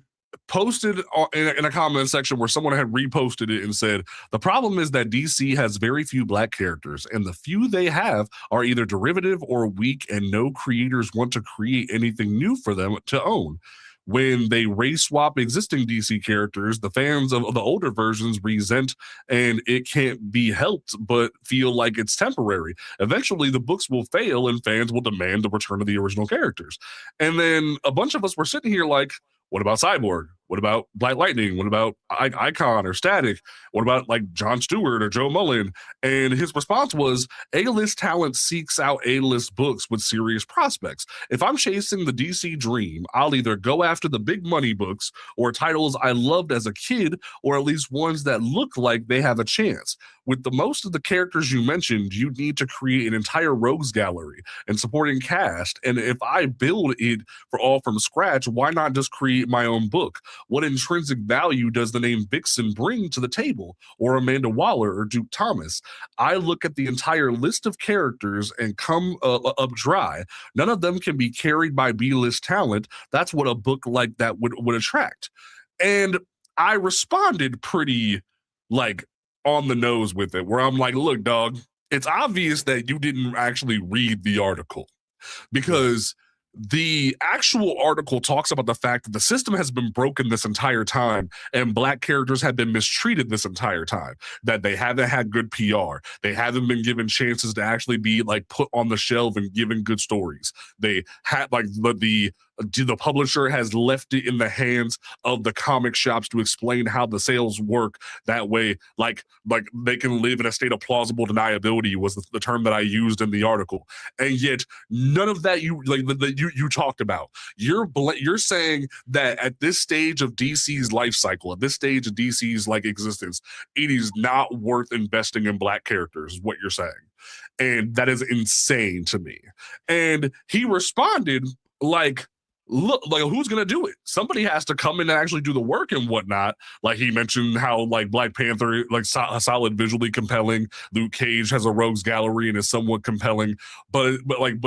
posted in a comment section where someone had reposted it and said, the problem is that DC has very few Black characters, and the few they have are either derivative or weak, and no creators want to create anything new for them to own. When they race swap existing DC characters, the fans of the older versions resent, and it can't be helped but feel like it's temporary. Eventually, the books will fail and fans will demand the return of the original characters. And then a bunch of us were sitting here like, what about Cyborg? What about Black Lightning? What about Icon or Static? What about like John Stewart or Joe Mullen? And his response was, A-list talent seeks out A-list books with serious prospects. If I'm chasing the DC dream, I'll either go after the big money books or titles I loved as a kid, or at least ones that look like they have a chance. With the most of the characters you mentioned, you need to create an entire rogues gallery and supporting cast. And if I build it from scratch, why not just create my own book? What intrinsic value does the name Vixen bring to the table, or Amanda Waller or Duke Thomas? I look at the entire list of characters and come up dry. None of them can be carried by B-list talent. That's what a book like that would attract. And I responded pretty like on the nose with it, where I'm like, look, dog, it's obvious that you didn't actually read the article, because the actual article talks about the fact that the system has been broken this entire time and Black characters have been mistreated this entire time, that they haven't had good PR. They haven't been given chances to actually be like put on the shelf and given good stories. They had like the the publisher has left it in the hands of the comic shops to explain how the sales work. That way, like they can live in a state of plausible deniability was the term that I used in the article. And yet none of that you talked about. You're saying that at this stage of DC's life cycle, at this stage of DC's like existence, it is not worth investing in Black characters, is what you're saying. And that is insane to me. And he responded like, look, like, who's gonna do it? Somebody has to come in and actually do the work and whatnot. Like, he mentioned how like Black Panther, like solid, visually compelling. Luke Cage has a rogues gallery and is somewhat compelling, but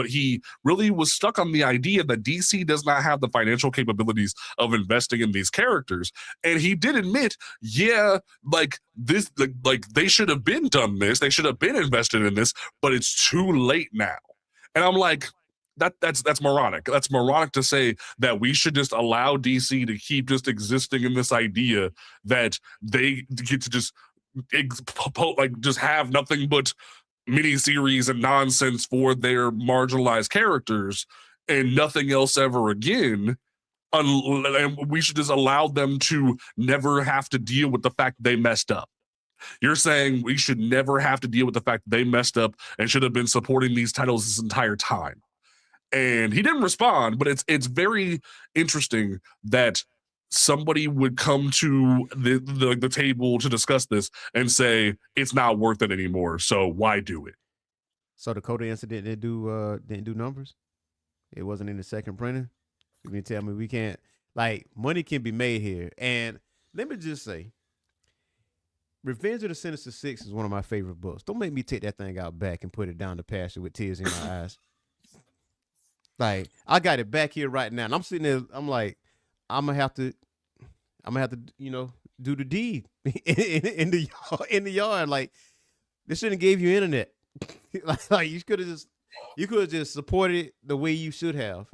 he really was stuck on the idea that DC does not have the financial capabilities of investing in these characters. And he did admit, yeah, like this, like they should have been done this, they should have been invested in this, but it's too late now. And I'm like, that's moronic. That's moronic to say that we should just allow DC to keep just existing in this idea that they get to just like just have nothing but miniseries and nonsense for their marginalized characters and nothing else ever again. And we should just allow them to never have to deal with the fact they messed up. You're saying we should never have to deal with the fact they messed up and should have been supporting these titles this entire time. And he didn't respond, but it's very interesting that somebody would come to the table to discuss this and say it's not worth it anymore. So why do it? So the Coda incident didn't do numbers. It wasn't in the second printing. You can tell me we can't, like, money can be made here. And let me just say, Revenge of the Sinister Six is one of my favorite books. Don't make me take that thing out back and put it down the pasture with tears in my eyes. Like, I got it back here right now, and I'm sitting there. I'm like, I'm gonna have to, you know, do the deed in the yard. Like, they shouldn't have gave you internet. like you could have just supported it the way you should have,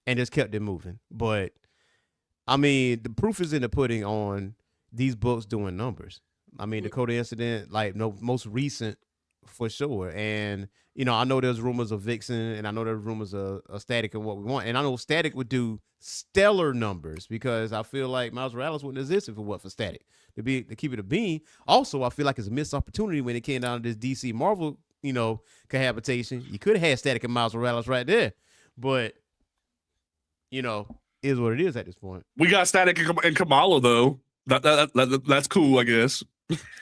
and just kept it moving. But I mean, the proof is in the pudding on these books doing numbers. I mean, the Coda incident, like, no, most recent for sure. And, you know, I know there's rumors of Vixen, and I know there's rumors of Static and What We Want. And I know Static would do stellar numbers, because I feel like Miles Morales wouldn't exist if it wasn't for Static. To keep it a bean. Also, I feel like it's a missed opportunity when it came down to this DC Marvel, you know, cohabitation. You could have had Static and Miles Morales right there. But, you know, is what it is at this point. We got Static and Kamala, though. That's cool, I guess.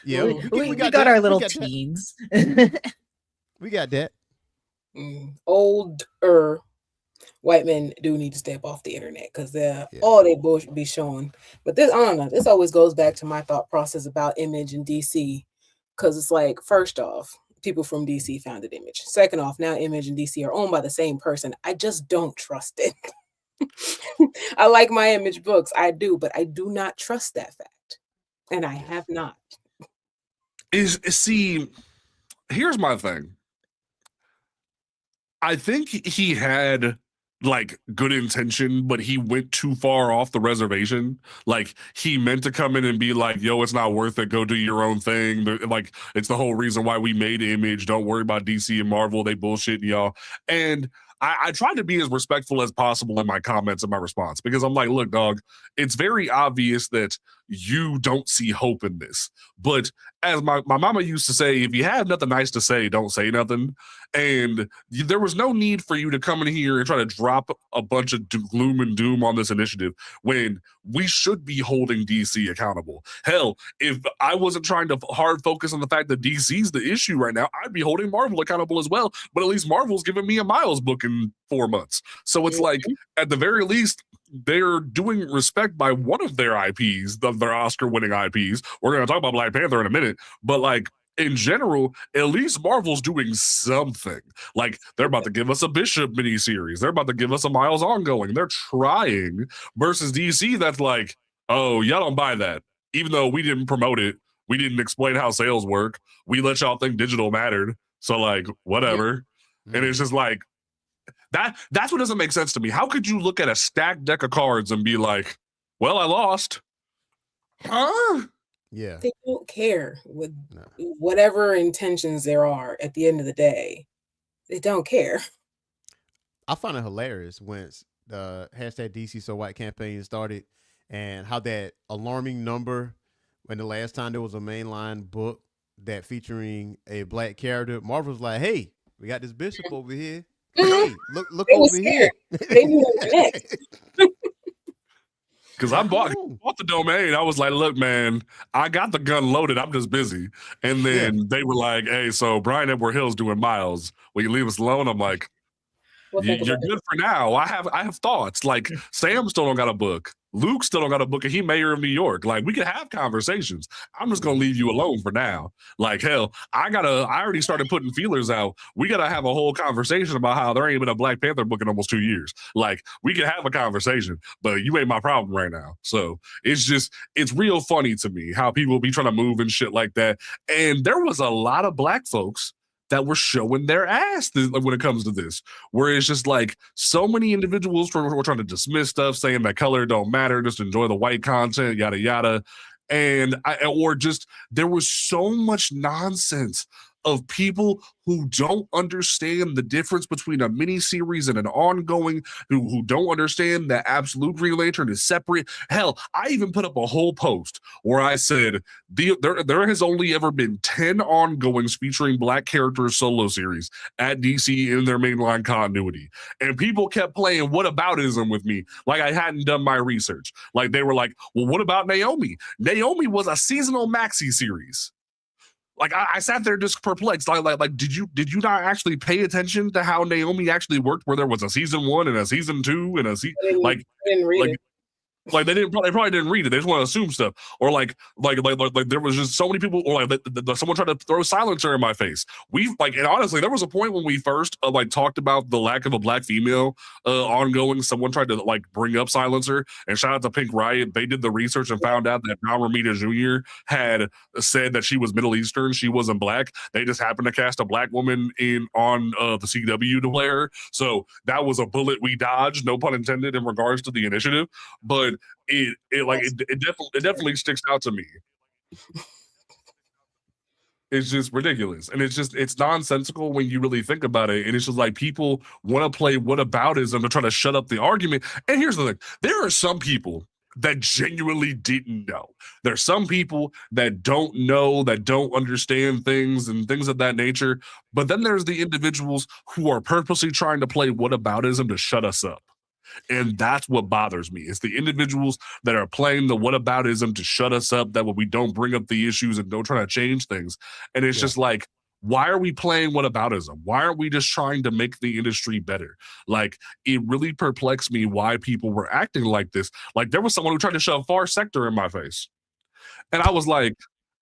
Yeah, we got our little teens. We got that. Older white men do need to step off the internet, because all they bullshit be showing. But this, I don't know, this always goes back to my thought process about Image and DC, because it's like, first off, people from DC founded Image. Second off, now Image and DC are owned by the same person. I just don't trust it. I like my Image books, I do, but I do not trust that fact, and I have not. See, here's my thing. I think he had like good intention, but he went too far off the reservation. Like, he meant to come in and be like, yo, it's not worth it, go do your own thing. Like, it's the whole reason why we made Image. Don't worry about DC and Marvel, they bullshit y'all. And I tried to be as respectful as possible in my comments and my response, because I'm like, look, dog, it's very obvious that you don't see hope in this. But as my mama used to say, if you have nothing nice to say, don't say nothing. And there was no need for you to come in here and try to drop a bunch of gloom and doom on this initiative when we should be holding DC accountable. Hell, if I wasn't trying to hard focus on the fact that DC's the issue right now, I'd be holding Marvel accountable as well. But at least Marvel's giving me a Miles book in 4 months. So it's like, at the very least, they're doing respect by one of their IPs, their Oscar-winning IPs. We're going to talk about Black Panther in a minute, but like, in general, at least Marvel's doing something. Like, they're about to give us a Bishop miniseries. They're about to give us a Miles ongoing. They're trying, versus DC that's like, oh, y'all don't buy that. Even though we didn't promote it, we didn't explain how sales work, we let y'all think digital mattered. So like, whatever. And it's just like, that's what doesn't make sense to me. How could you look at a stacked deck of cards and be like, well, I lost? Huh? Yeah. They don't care with whatever intentions there are at the end of the day. They don't care. I find it hilarious when the hashtag DC So White campaign started, and how that alarming number when the last time there was a mainline book that featuring a black character, Marvel was like, "Hey, we got this bishop over here. Hey, look They were over here." scared. They knew next. Because I bought the domain. I was like, look, man, I got the gun loaded. I'm just busy. And then they were like, hey, so Brian Edward Hill's doing Miles. Will you leave us alone? I'm like, you're good for now. I have thoughts. Like, Sam still don't got a book. Luke still don't got a book, and he mayor of New York. Like, we could have conversations. I'm just gonna leave you alone for now. Like, hell, I already started putting feelers out. We gotta have a whole conversation about how there ain't been a Black Panther book in almost 2 years. Like, we could have a conversation, but you ain't my problem right now. So it's real funny to me how people be trying to move and shit like that. And there was a lot of Black folks that were showing their ass when it comes to this, where it's just like so many individuals were trying to dismiss stuff, saying that color don't matter, just enjoy the white content, yada yada. And there was so much nonsense of people who don't understand the difference between a miniseries and an ongoing, who don't understand that Absolute Green Lantern is separate. Hell, I even put up a whole post where I said there has only ever been 10 ongoings featuring Black characters solo series at DC in their mainline continuity. And people kept playing whataboutism with me like I hadn't done my research. Like they were like, well, what about Naomi? Naomi was a seasonal maxi series. Like I sat there just perplexed. Like, did you not actually pay attention to how Naomi actually worked? Where there was a season 1 and a season 2 and a I didn't read it. Like they probably didn't read it. They just want to assume stuff, or like there was just so many people, or like someone tried to throw silencer in my face. And honestly, there was a point when we first talked about the lack of a Black female ongoing. Someone tried to bring up silencer, and shout out to Pink Riot. They did the research and found out that John Romita Jr. had said that she was Middle Eastern. She wasn't Black. They just happened to cast a Black woman on the CW to play her. So that was a bullet we dodged, no pun intended, in regards to the initiative, but. It definitely sticks out to me. It's just ridiculous, and it's nonsensical when you really think about it. And it's just like people want to play whataboutism to try to shut up the argument. And here's the thing: there are some people that genuinely didn't know. There's some people that don't know, that don't understand things and things of that nature. But then there's the individuals who are purposely trying to play whataboutism to shut us up. And that's what bothers me. It's the individuals that are playing the whataboutism to shut us up, that way we don't bring up the issues and don't try to change things. And it's just like, why are we playing whataboutism? Why aren't we just trying to make the industry better? Like, it really perplexed me why people were acting like this. Like, there was someone who tried to shove Far Sector in my face. And I was like,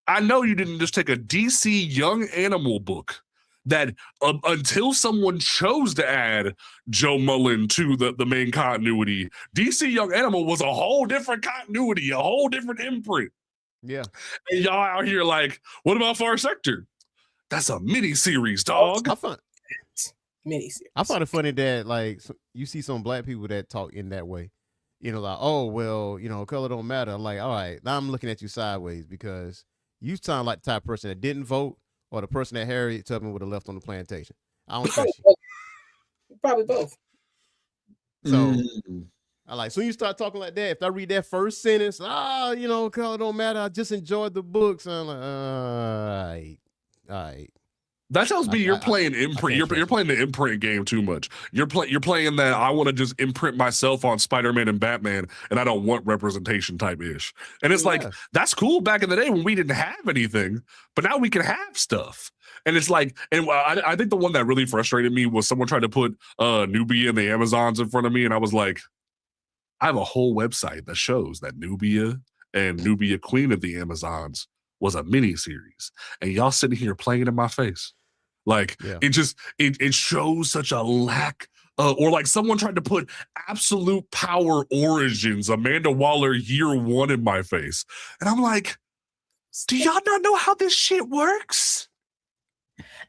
I know you didn't just take a DC Young Animal book that until someone chose to add Joe Mullen to the main continuity, DC Young Animal was a whole different continuity, a whole different imprint. Yeah. And y'all out here like, what about Far Sector? That's a mini-series, dog. I find it funny that you see some Black people that talk in that way. Like, oh, well, color don't matter. I'm like, all right, now I'm looking at you sideways because you sound like the type of person that didn't vote, or the person that Harriet Tubman would have left on the plantation. I don't trust you. Probably both. So soon you start talking like that, if I read that first sentence, color don't matter, I just enjoyed the books. I'm like, all right. That tells me you're playing imprint. You're playing the imprint game too much. You're playing that I want to just imprint myself on Spider-Man and Batman, and I don't want representation type ish. And it's like, that's cool back in the day when we didn't have anything, but now we can have stuff. And it's like, and I think the one that really frustrated me was someone tried to put Nubia and the Amazons in front of me, and I was like, I have a whole website that shows that Nubia and Nubia, Queen of the Amazons, was a mini series, and y'all sitting here playing in my face. Like, it shows such a lack or like someone tried to put Absolute Power Origins, Amanda Waller year 1 in my face. And I'm like, do y'all not know how this shit works?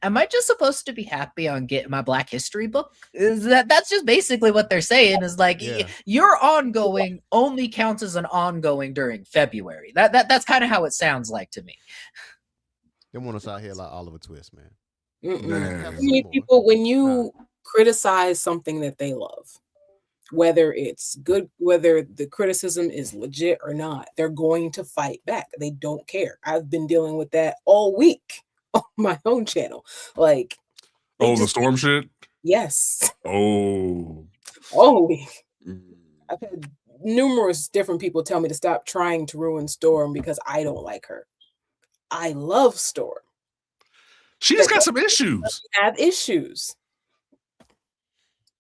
Am I just supposed to be happy on getting my Black History book? That's just basically what they're saying, is like, your ongoing only counts as an ongoing during February. That's kind of how it sounds like to me. They want us out here like Oliver Twist, man. Many people, when you criticize something that they love, Whether it's good, whether the criticism is legit or not, they're going to fight back. They don't care. I've been dealing with that all week on my own channel. Like, the storm shit? Yes. Oh. All week. I've had numerous different people tell me to stop trying to ruin Storm because I don't like her. I love Storm. She's got some issues. Have issues.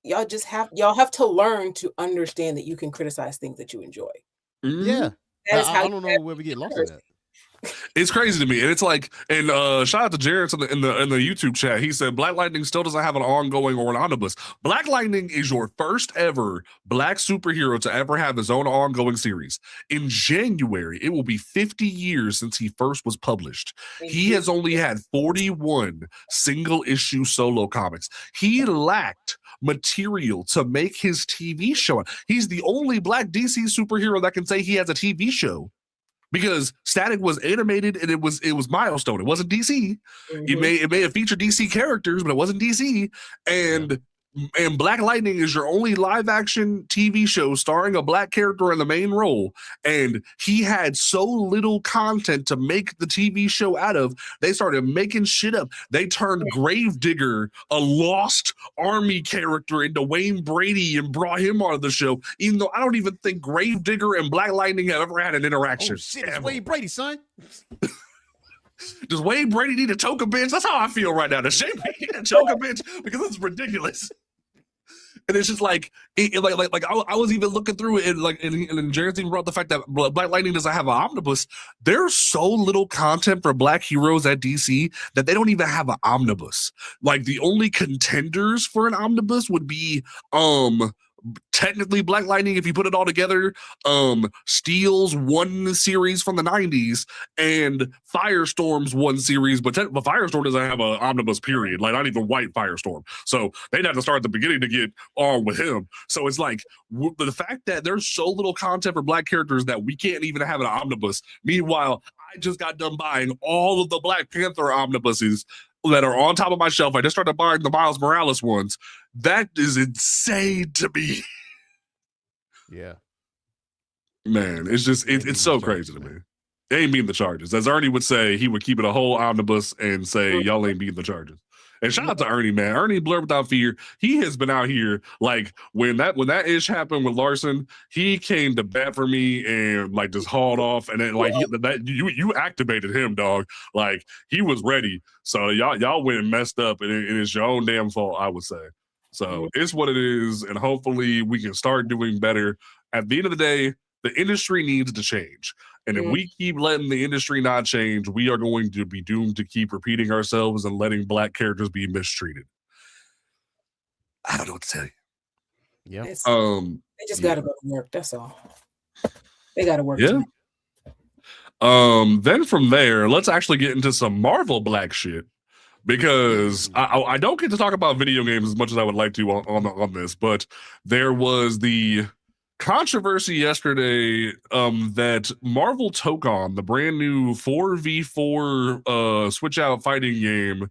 Y'all have to learn to understand that you can criticize things that you enjoy. Yeah. I don't know where we get lost in that. It's crazy to me, and it's like, and shout out to Jarrett in the YouTube chat. He said Black Lightning still doesn't have an ongoing or an omnibus. Black Lightning is your first ever Black superhero to ever have his own ongoing series. In January, it will be 50 years since he first was published. He has only had 41 single issue solo comics. He lacked material to make his TV show. He's the only Black DC superhero that can say he has a TV show. Because Static was animated and it was Milestone. It wasn't DC. It may have featured DC characters, but it wasn't DC. And Black Lightning is your only live action TV show starring a Black character in the main role. And he had so little content to make the TV show out of, they started making shit up. They turned Gravedigger, a lost army character, into Wayne Brady and brought him on the show, even though I don't even think Gravedigger and Black Lightning have ever had an interaction. Oh shit, it's Wayne Brady, son. Does Wayne Brady need to choke a bitch? That's how I feel right now. Does Shane Brady need to choke a bitch? Because it's ridiculous. And it's just like, I was even looking through it, and Jared's even brought the fact that Black Lightning doesn't have an omnibus. There's so little content for Black heroes at DC that they don't even have an omnibus. Like, the only contenders for an omnibus would be technically Black Lightning, if you put it all together, Steel's one series from the 90s and Firestorm's one series, but Firestorm doesn't have an omnibus period, like not even White Firestorm. So they'd have to start at the beginning to get on with him. So it's like the fact that there's so little content for Black characters that we can't even have an omnibus. Meanwhile, I just got done buying all of the Black Panther omnibuses that are on top of my shelf. I just started buying the Miles Morales ones. That is insane to me. Yeah. Man, it's just, it's so crazy to me. They ain't beating the Chargers. As Ernie would say, he would keep it a whole omnibus and say, y'all ain't beating the Chargers. And shout out to Ernie, man. Ernie Blur Without Fear. He has been out here, like, when that ish happened with Larson, he came to bat for me and like just hauled off. And then like you activated him, dog. Like, he was ready. So y'all went and messed up, and it's your own damn fault, I would say. So it's what it is, and hopefully we can start doing better. At the end of the day, the industry needs to change. And if we keep letting the industry not change, we are going to be doomed to keep repeating ourselves and letting Black characters be mistreated. I don't know what to tell you. Yeah. They just gotta go to work. That's all. They gotta work. Yeah. Then from there, let's actually get into some Marvel Black shit. Because I don't get to talk about video games as much as I would like to on this, but there was the controversy yesterday that Marvel Tokon, the brand new 4v4 switch out fighting game,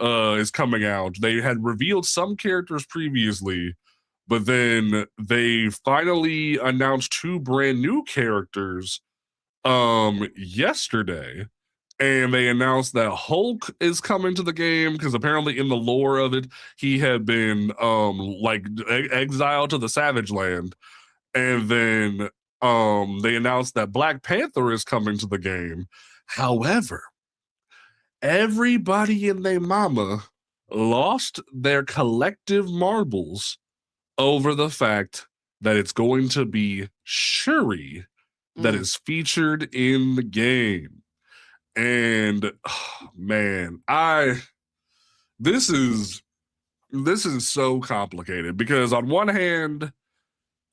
is coming out. They had revealed some characters previously, but then they finally announced 2 brand new characters yesterday. And they announced that Hulk is coming to the game because apparently in the lore of it, he had been exiled to the Savage Land. And then they announced that Black Panther is coming to the game. However, everybody and their mama lost their collective marbles over the fact that it's going to be Shuri that is featured in the game. And man, this is so complicated because on one hand,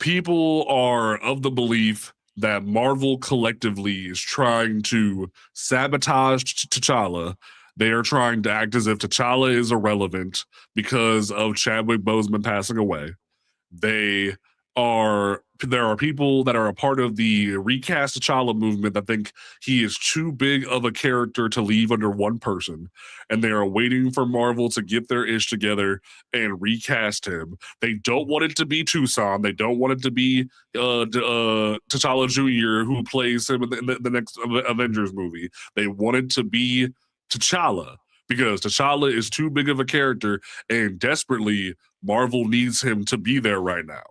people are of the belief that Marvel collectively is trying to sabotage T'Challa. They are trying to act as if T'Challa is irrelevant because of Chadwick Boseman passing away. They are people that are a part of the recast T'Challa movement that think he is too big of a character to leave under one person, and they are waiting for Marvel to get their ish together and recast him. They don't want it to be Tucson. They don't want it to be T'Challa Jr., who plays him in the next Avengers movie. They want it to be T'Challa, because T'Challa is too big of a character, and desperately Marvel needs him to be there right now.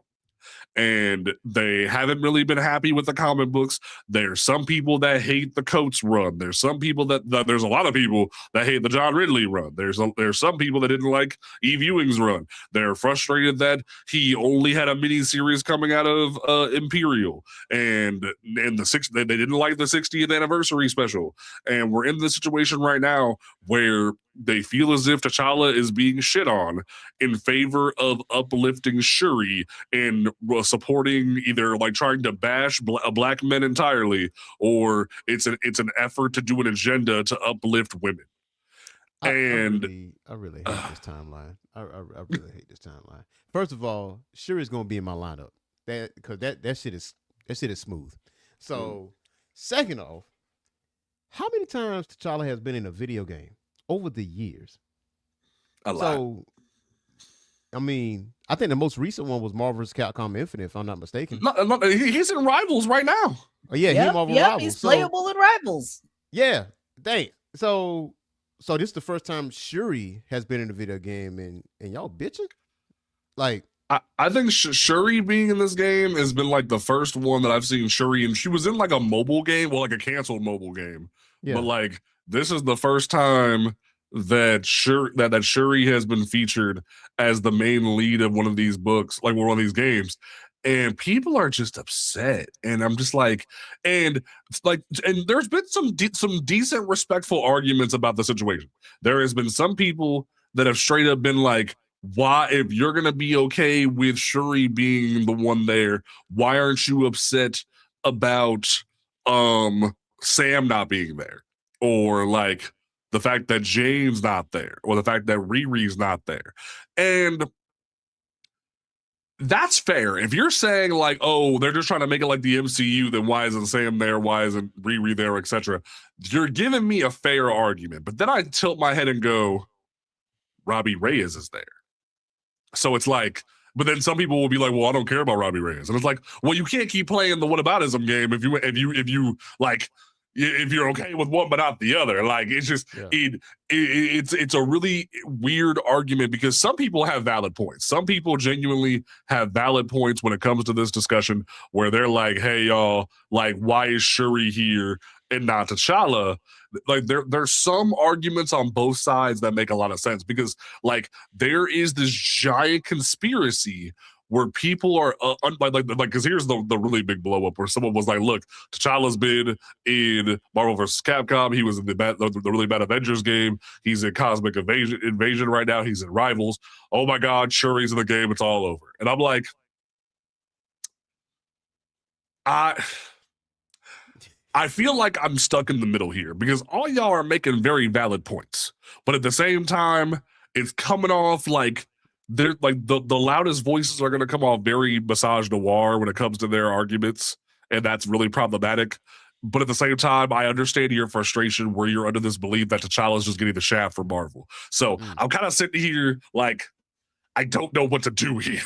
And they haven't really been happy with the comic books. There's some people that hate the Coates run. There's some people there's a lot of people that hate the John Ridley run. There's some people that didn't like Eve Ewing's run. They're frustrated that he only had a mini series coming out of Imperial, and they didn't like the 60th anniversary special. And we're in this situation right now where they feel as if T'Challa is being shit on in favor of uplifting Shuri and supporting either like trying to bash black men entirely, or it's an effort to do an agenda to uplift women. I really hate this timeline. I really hate this timeline. First of all, Shuri's gonna be in my lineup. Because that shit is smooth. So second off, how many times T'Challa has been in a video game over the years? A lot. So, I mean, I think the most recent one was Marvel's Capcom Infinite, if I'm not mistaken. He's in Rivals right now. Oh yeah, he's in Marvel Rivals. He's playable in Rivals. Yeah, dang. So this is the first time Shuri has been in a video game, and y'all bitching? Like, I think Shuri being in this game has been like the first one that I've seen Shuri, and she was in like a mobile game, well, like a canceled mobile game. Yeah. But like, this is the first time that Shuri has been featured as the main lead of one of these books, like one of these games. And people are just upset, and I'm just like, and there's been some decent, respectful arguments about the situation. There has been some people that have straight up been like, why, if you're gonna be okay with Shuri being the one there, why aren't you upset about Sam not being there, or like the fact that Jane's not there, or the fact that Riri's not there? And that's fair. If you're saying like, oh, they're just trying to make it like the MCU, then why isn't Sam there? Why isn't Riri there, etc.? You're giving me a fair argument. But then I tilt my head and go, Robbie Reyes is there. So it's like, but then some people will be like, well, I don't care about Robbie Reyes. And it's like, well, you can't keep playing the whataboutism game if you like, if you're okay with one but not the other. Like, it's just it's a really weird argument, because some people have valid points. Some people genuinely have valid points when it comes to this discussion, where they're like, hey y'all, like, why is Shuri here and not T'Challa? Like, there's some arguments on both sides that make a lot of sense, because like there is this giant conspiracy where people are because here's the really big blow up, where someone was like, look, T'Challa's been in Marvel vs. Capcom, he was in the really bad Avengers game, he's in Cosmic Invasion right now, he's in Rivals, oh my god, Shuri's in the game, it's all over. And I'm like, I feel like I'm stuck in the middle here, because all y'all are making very valid points, but at the same time, it's coming off like they're like the loudest voices are going to come off very massage noir when it comes to their arguments, and that's really problematic. But at the same time, I understand your frustration where you're under this belief that T'Challa is just getting the shaft from Marvel. So I'm kind of sitting here like, I don't know what to do here.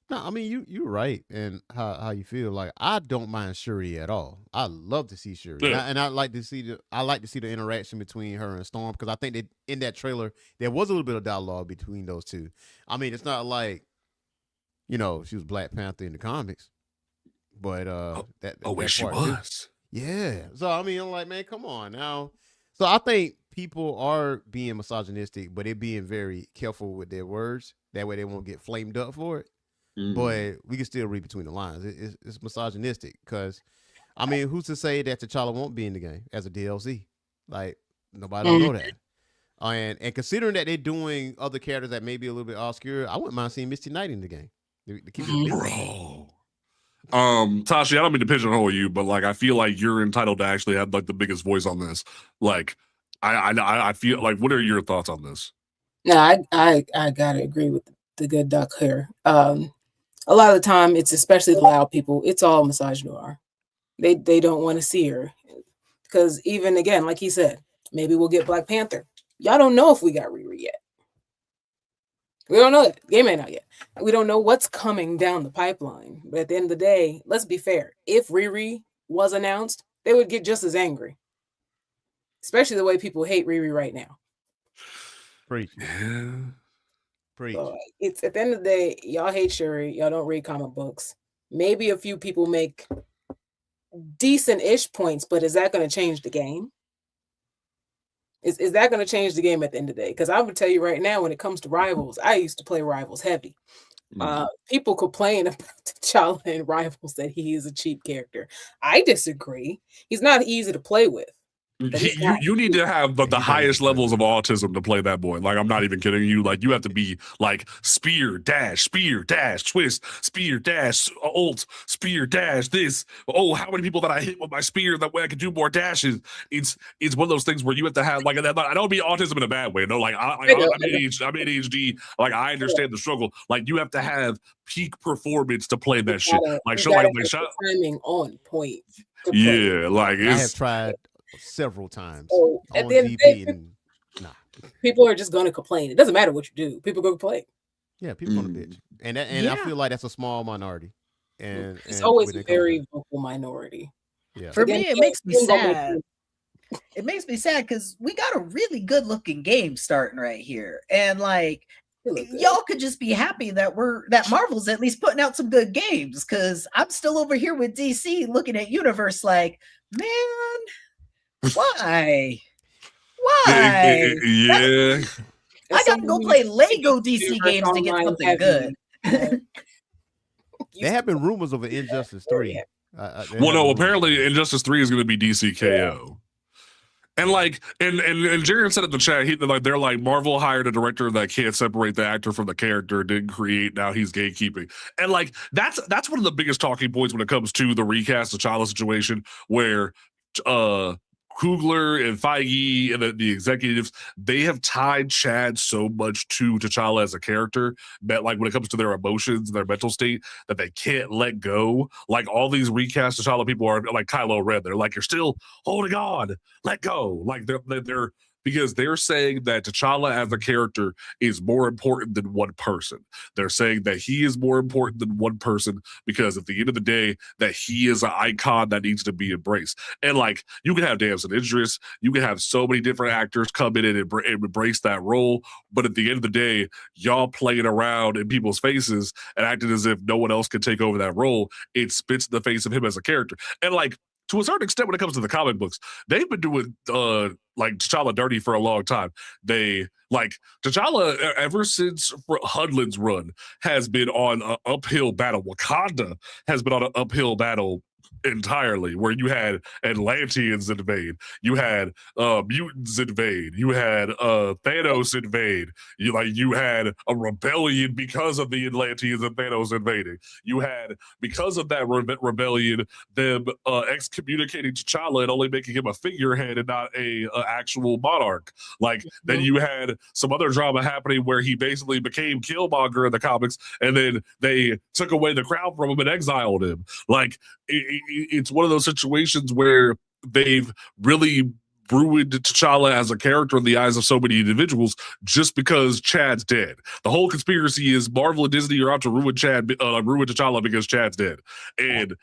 No, I mean, you're right, and how you feel. Like, I don't mind Shuri at all. I love to see Shuri, and I like to see the interaction between her and Storm, because I think that in that trailer there was a little bit of dialogue between those two. I mean, it's not like, she was Black Panther in the comics, but that she was. Yeah. So I mean, I'm like, man, come on now. So I think people are being misogynistic, but they're being very careful with their words. That way they won't get flamed up for it. But we can still read between the lines. It's misogynistic, because, I mean, who's to say that T'Challa won't be in the game as a DLC? Like, nobody don't know that. And considering that they're doing other characters that may be a little bit obscure, I wouldn't mind seeing Misty Knight in the game. To keep it bro. Tashi, I don't mean to pigeonhole you, but like, I feel like you're entitled to actually have like the biggest voice on this. Like, I feel like, what are your thoughts on this? No, I gotta agree with the good duck here. A lot of the time, it's especially the loud people. It's all misogynoir. They don't want to see her because even again, like he said, maybe we'll get Black Panther. Y'all don't know if we got Riri yet. We don't know it. Game ain't out yet. We don't know what's coming down the pipeline. But at the end of the day, let's be fair. If Riri was announced, they would get just as angry. Especially the way people hate Riri right now. Preach. Yeah. Preach. So it's at the end of the day, y'all hate Shuri. Y'all don't read comic books. Maybe a few people make decent-ish points, but is that going to change the game? Is that going to change the game at the end of the day? Because I would tell you right now, when it comes to Rivals, I used to play Rivals heavy. People complain about T'Challa in Rivals that he is a cheap character. I disagree. He's not easy to play with. You need to have the highest levels of autism to play that boy. Like, I'm not even kidding you. Like, you have to be like spear dash, twist, spear dash, ult, spear dash, this. Oh, how many people that I hit with my spear, that way I can do more dashes. It's one of those things where you have to have, like, I don't mean autism in a bad way. No, like, I'm ADHD. Like, I understand the struggle. Like, you have to have peak performance to play that shit. Like, show like timing on point. Yeah, like, I have tried several times at the end of the day, people are just going to complain. It doesn't matter what you do. People go complain. Yeah, people going to bitch. And I feel like that's a small minority. And it's always a very vocal minority. Yeah. For me, it makes me sad. It makes me sad because we got a really good looking game starting right here. And like, y'all could just be happy that Marvel's at least putting out some good games, because I'm still over here with DC looking at Universe like, man, why? Yeah. I gotta go play Lego DC games to get something good. There have been rumors of an Injustice 3. Well, no, apparently Injustice 3 is going to be DC KO. And like, and Jared said in the chat, they're like, Marvel hired a director that can't separate the actor from the character, didn't create, now he's gatekeeping. And like, that's one of the biggest talking points when it comes to the recast T'Challa situation, where Coogler and Feige and the executives, they have tied Chad so much to T'Challa as a character that, like, when it comes to their emotions and their mental state, that they can't let go. Like, all these recast T'Challa people are like Kylo Ren. They're like, you're still holding on, let go. Like, they're because they're saying that T'Challa as a character is more important than one person. They're saying that he is more important than one person because at the end of the day, that he is an icon that needs to be embraced. And like, you can have Damson Idris, you can have so many different actors come in and embrace that role, but at the end of the day, y'all playing around in people's faces and acting as if no one else can take over that role. It spits in the face of him as a character. And like, to a certain extent, when it comes to the comic books, they've been doing like T'Challa dirty for a long time. They like T'Challa ever since Hudlin's run has been on an uphill battle. Wakanda has been on an uphill battle entirely, where you had Atlanteans invade, you had mutants invade, you had Thanos invade, you had a rebellion because of the Atlanteans and Thanos invading. You had, because of that rebellion, them excommunicating T'Challa and only making him a figurehead and not a actual monarch. Like, then you had some other drama happening where he basically became Killmonger in the comics, and then they took away the crown from him and exiled him. Like, it's one of those situations where they've really ruined T'Challa as a character in the eyes of so many individuals just because Chad's dead. The whole conspiracy is Marvel and Disney are out to ruin T'Challa because Chad's dead. And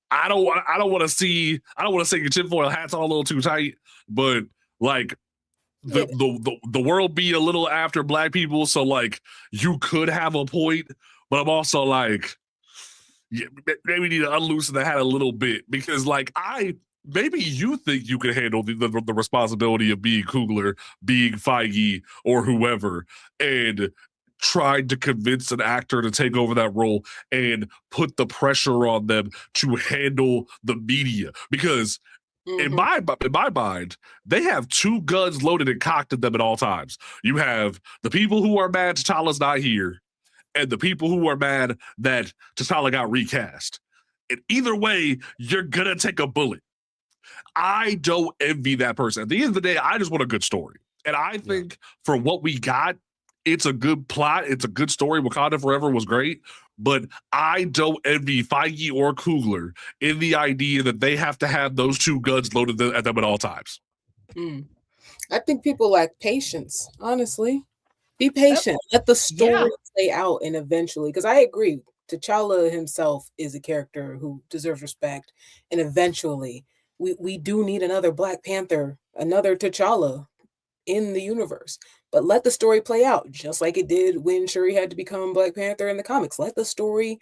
I don't want to see your tinfoil hats on a little too tight, but like, the world be a little after Black people, so like, you could have a point, but I'm also like, yeah, maybe need to unloosen the hat a little bit, because like, maybe you think you can handle the responsibility of being Coogler, being Feige, or whoever, and tried to convince an actor to take over that role and put the pressure on them to handle the media, because in my mind, they have two guns loaded and cocked at them at all times. You have the people who are mad T'Challa's not here, and the people who are mad that T'Challa got recast. And either way, you're gonna take a bullet. I don't envy that person. At the end of the day, I just want a good story. And I think for what we got, It's a good plot. It's a good story. Wakanda Forever was great, but I don't envy Feige or Coogler in the idea that they have to have those two guns loaded at them at all times. I think people lack patience, honestly. Be patient. Let the story play out, and eventually, because I agree, T'Challa himself is a character who deserves respect, and eventually, we do need another Black Panther, another T'Challa in the universe. But let the story play out, just like it did when Shuri had to become Black Panther in the comics. Let the story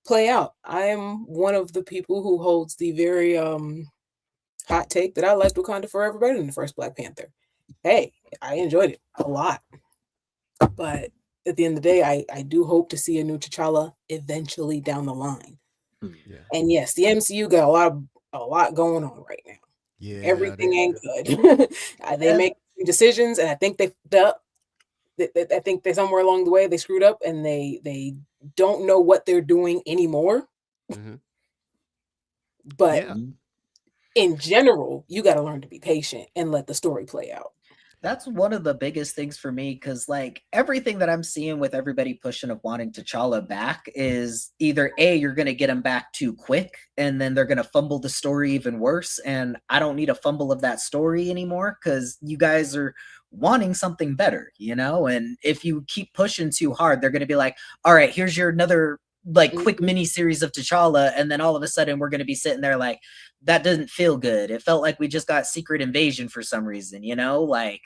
play out. I am one of the people who holds the very hot take that I liked Wakanda Forever better than the first Black Panther. Hey, I enjoyed it a lot. But at the end of the day, I do hope to see a new T'Challa eventually down the line. Yeah. And yes, the MCU got a lot going on right now. Yeah, everything ain't good. They make decisions, and I think I think they somewhere along the way they screwed up, and they don't know what they're doing anymore. But in general, you got to learn to be patient and let the story play out. That's one of the biggest things for me, because like everything that I'm seeing with everybody pushing of wanting T'Challa back is either A, you're going to get him back too quick, and then they're going to fumble the story even worse. And I don't need a fumble of that story anymore, because you guys are wanting something better, you know? And if you keep pushing too hard, they're going to be like, all right, here's your another like quick mini series of T'Challa, and then all of a sudden we're going to be sitting there like, that doesn't feel good. It felt like we just got Secret Invasion for some reason, you know? Like,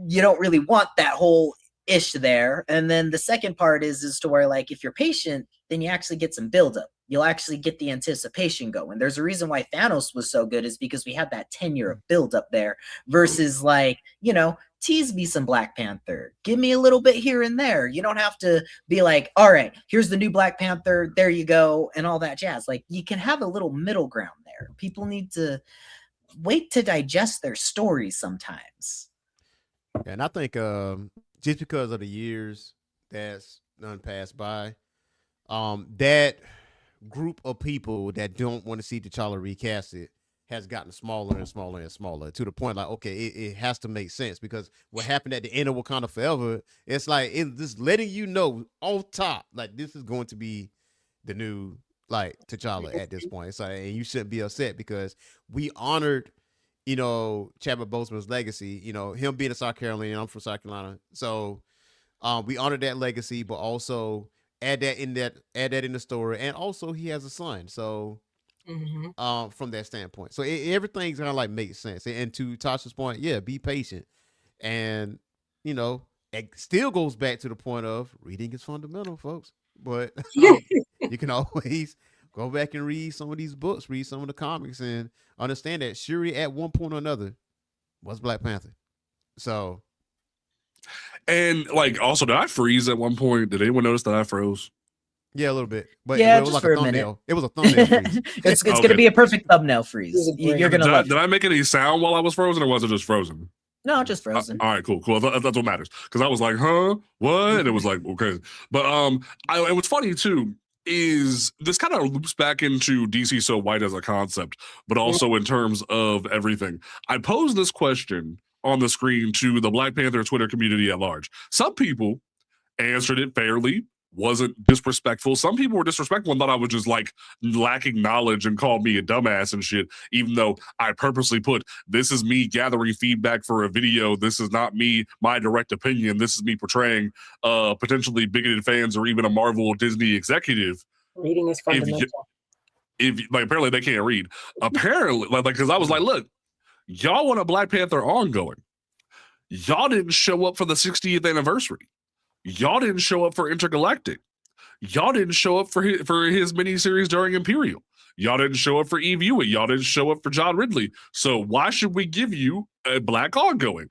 you don't really want that whole ish there. And then the second part is to where, like, if you're patient, then you actually get some buildup. You'll actually get the anticipation going. There's a reason why Thanos was so good, is because we had that tenure of buildup there versus, like, you know, tease me some Black Panther. Give me a little bit here and there. You don't have to be like, all right, here's the new Black Panther. There you go. And all that jazz. Like, you can have a little middle ground there. People need to wait to digest their stories sometimes. And I think just because of the years that's done passed by, that group of people that don't want to see T'Challa recasted has gotten smaller and smaller and smaller, to the point like, okay, it has to make sense, because what happened at the end of Wakanda Forever, it's like it's just letting you know off top, like, this is going to be the new like T'Challa at this point. So, and you shouldn't be upset, because we honored, you know, Chadwick Boseman's legacy, you know, him being a South Carolinian. I'm from South Carolina. So we honored that legacy, but also add that in the story. And also he has a son. So from that standpoint. So everything's kind of like makes sense. And to Tasha's point, yeah, be patient. And, you know, it still goes back to the point of reading is fundamental, folks. But you can always go back and read some of these books, read some of the comics, and understand that Shuri at one point or another was Black Panther. So, and like, also, did I freeze at one point? Did anyone notice that I froze? Yeah, a little bit. But yeah, it was just like for a thumbnail. minute. It was a thumbnail freeze. It's okay. Going to be a perfect thumbnail freeze. You're going to love it. Did I make any sound while I was frozen, or was it just frozen? No, just frozen. All right, cool. That's what matters. Because I was like, huh? What? And it was like, okay. But and what's funny too is this kind of loops back into DC So White as a concept, but also in terms of everything. I posed this question on the screen to the Black Panther Twitter community at large. Some people answered it fairly, wasn't disrespectful. Some people were disrespectful and thought I was just like lacking knowledge and called me a dumbass and shit, even though I purposely put, this is me gathering feedback for a video. This is not me, my direct opinion. This is me portraying potentially bigoted fans or even a Marvel or Disney executive. Reading is fundamental. If like, apparently they can't read. Apparently, like, because I was like, look, y'all want a Black Panther ongoing. Y'all didn't show up for the 60th anniversary. Y'all didn't show up for Intergalactic. Y'all didn't show up for his miniseries during Imperial. Y'all didn't show up for Eve Ewing. Y'all didn't show up for John Ridley. So why should we give you a Black ongoing?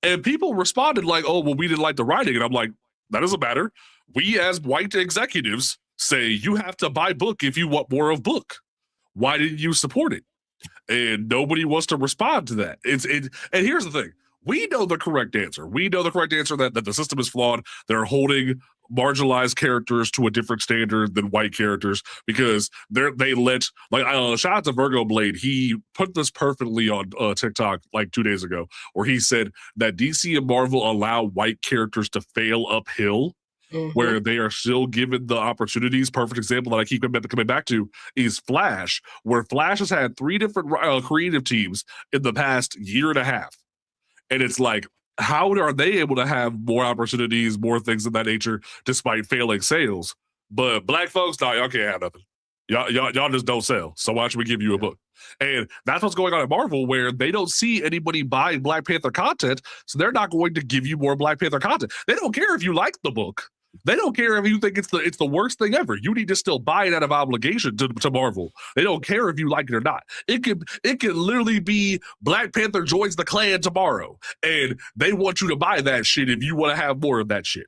And people responded like, oh, well, we didn't like the writing. And I'm like, that doesn't matter. We as white executives say you have to buy book if you want more of book. Why didn't you support it? And nobody wants to respond to that. And here's the thing. We know the correct answer. We know the correct answer that the system is flawed. They're holding marginalized characters to a different standard than white characters because they let, like, shout out to Virgo Blade. He put this perfectly on TikTok like 2 days ago, where he said that DC and Marvel allow white characters to fail uphill. Where they are still given the opportunities. Perfect example that I keep coming back to is Flash, where Flash has had 3 different creative teams in the past year and a half. And it's like, how are they able to have more opportunities, more things of that nature, despite failing sales? But black folks, no, y'all can't have nothing. Y'all just don't sell. So why should we give you a book? And that's what's going on at Marvel, where they don't see anybody buying Black Panther content, so they're not going to give you more Black Panther content. They don't care if you like the book. They don't care if you think it's the worst thing ever. You need to still buy it out of obligation to Marvel. They don't care if you like it or not. It could literally be Black Panther joins the Klan tomorrow, and they want you to buy that shit if you want to have more of that shit.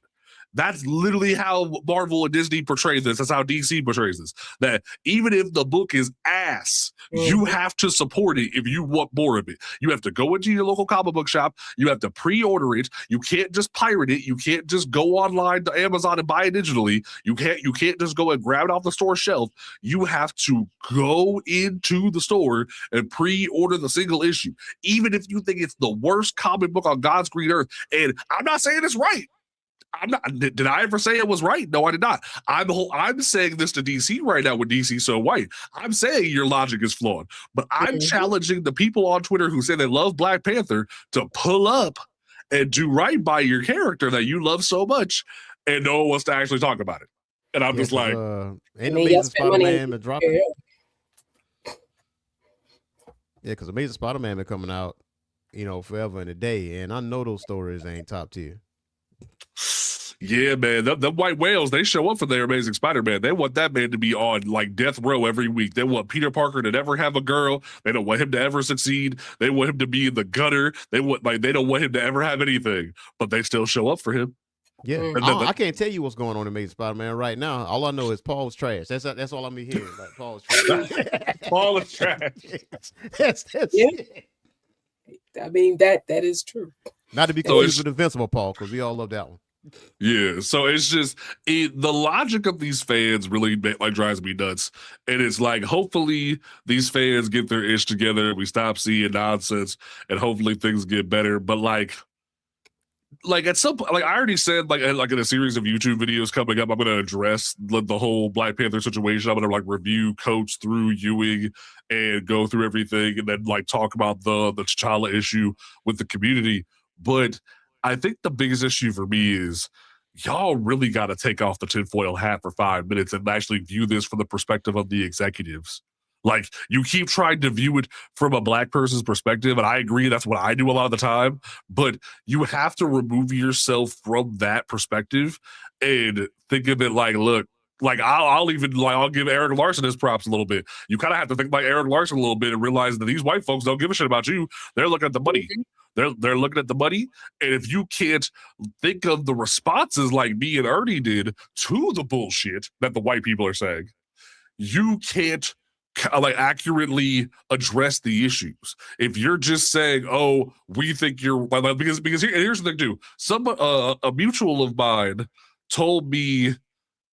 That's literally how Marvel and Disney portray this. That's how DC portrays this. That even if the book is ass, you have to support it if you want more of it. You have to go into your local comic book shop. You have to pre-order it. You can't just pirate it. You can't just go online to Amazon and buy it digitally. You can't just go and grab it off the store shelf. You have to go into the store and pre-order the single issue, even if you think it's the worst comic book on God's green earth. And I'm not saying it's right. I'm not. Did I ever say it was right? No, I did not. I'm saying this to DC right now with DC so white. I'm saying your logic is flawed, but I'm challenging the people on Twitter who say they love Black Panther to pull up and do right by your character that you love so much, and no one wants to actually talk about it. And I'm just like, ain't Amazing Spider-Man been dropping? Yeah, because Amazing Spider-Man been coming out, forever and a day, and I know those stories ain't top tier. Yeah, man, the white whales, they show up for their Amazing Spider-Man. They want that man to be on like death row every week. They want Peter Parker to never have a girl. They don't want him to ever succeed. They want him to be in the gutter. They don't want him to ever have anything, but they still show up for him. Yeah, I can't tell you what's going on in Amazing Spider-Man right now. All I know is Paul's trash. That's all I'm hearing. Like Paul's trash. Paul is trash. That's it. I mean that is true. Not to be confused with Invincible, Paul, because we all love that one. Yeah, so it's just the logic of these fans really drives me nuts, and it's like hopefully these fans get their ish together, we stop seeing nonsense, and hopefully things get better. But like at some point, like I already said, like in a series of YouTube videos coming up, I'm going to address the whole Black Panther situation. I'm going to like review Coach through Ewing and go through everything, and then like talk about the T'Challa issue with the community. But I think the biggest issue for me is y'all really got to take off the tinfoil hat for 5 minutes and actually view this from the perspective of the executives. Like, you keep trying to view it from a Black person's perspective, and I agree that's what I do a lot of the time, but you have to remove yourself from that perspective and think of it like, look, like I'll give Eric Larson his props a little bit. You kind of have to think like Eric Larson a little bit and realize that these white folks don't give a shit about you. They're looking at the money. They're looking at the money, and if you can't think of the responses like me and Ernie did to the bullshit that the white people are saying, you can't like accurately address the issues. If you're just saying, "Oh, we think you're," because here's the thing too. A mutual of mine told me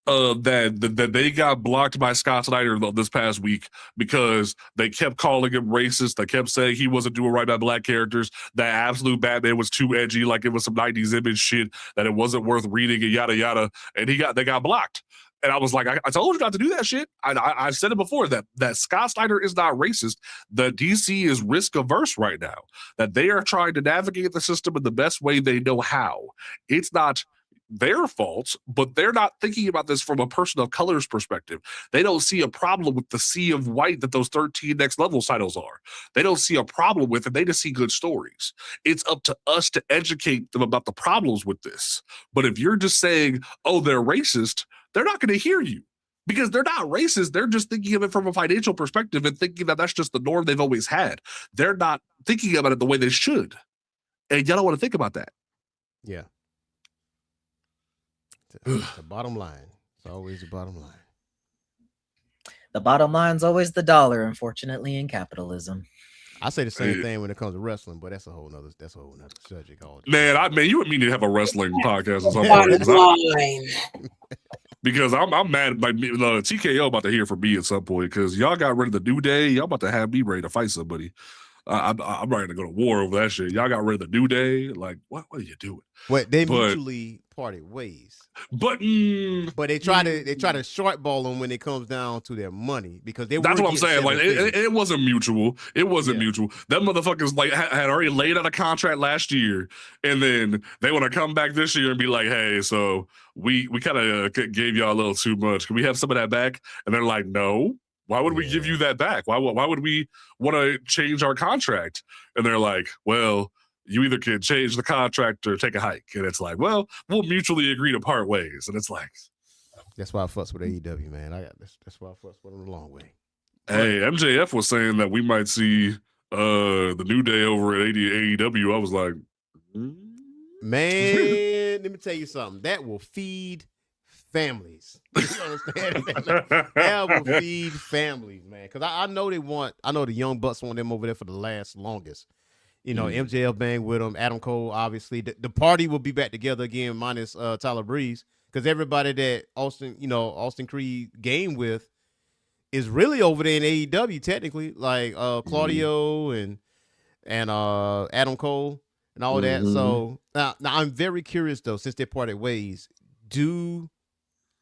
that they got blocked by Scott Snyder this past week because they kept calling him racist. They kept saying he wasn't doing right by Black characters, that absolute Batman was too edgy, like it was some 90s image shit, that it wasn't worth reading, and yada yada. And they got blocked. And I was like, I told you not to do that shit. I've said it before that Scott Snyder is not racist. The DC is risk averse right now. That they are trying to navigate the system in the best way they know how. It's not their fault, but they're not thinking about this from a person of color's perspective. They don't see a problem with the sea of white that those 13 next level titles are. They don't see a problem with it. They just see good stories. It's up to us to educate them about the problems with this. But if you're just saying, oh, they're racist, they're not going to hear you because they're not racist. They're just thinking of it from a financial perspective and thinking that that's just the norm they've always had. They're not thinking about it the way they should. And y'all don't want to think about that. Yeah. The bottom line. It's always the bottom line. The bottom line's always the dollar, unfortunately, in capitalism. I say the same thing when it comes to wrestling, but that's a whole nother subject. Man, you and me need to have a wrestling podcast at some point. Because I'm mad. Like TKO about to hear from me at some point because y'all got rid of the New Day. Y'all about to have me ready to fight somebody. I'm ready to go to war over that shit. Y'all got rid of the New Day. Like, what are you doing? What they mutually parted ways. But they try to short ball them when it comes down to their money because that's what I'm saying. Like it wasn't mutual. It wasn't mutual. Them motherfuckers like had already laid out a contract last year, and then they want to come back this year and be like, hey, so we kind of gave y'all a little too much. Can we have some of that back? And they're like, no. Why would we give you that back? Why would we want to change our contract? And they're like, well, you either can change the contract or take a hike. And it's like, well, we'll mutually agree to part ways. And it's like, that's why I fuss with AEW, man. That's why I fuss with them the long way. Hey, MJF was saying that we might see the New Day over at AEW. I was like, man, let me tell you something. That will feed families. You understand? That will feed families, man. Because I know the Young Bucks want them over there for the longest. You know, MJF bang with them. Adam Cole, obviously. The party will be back together again, minus Tyler Breeze. Because everybody that Austin Creed game with is really over there in AEW, technically. Like Claudio and Adam Cole and all that. So now I'm very curious, though, since they parted ways, do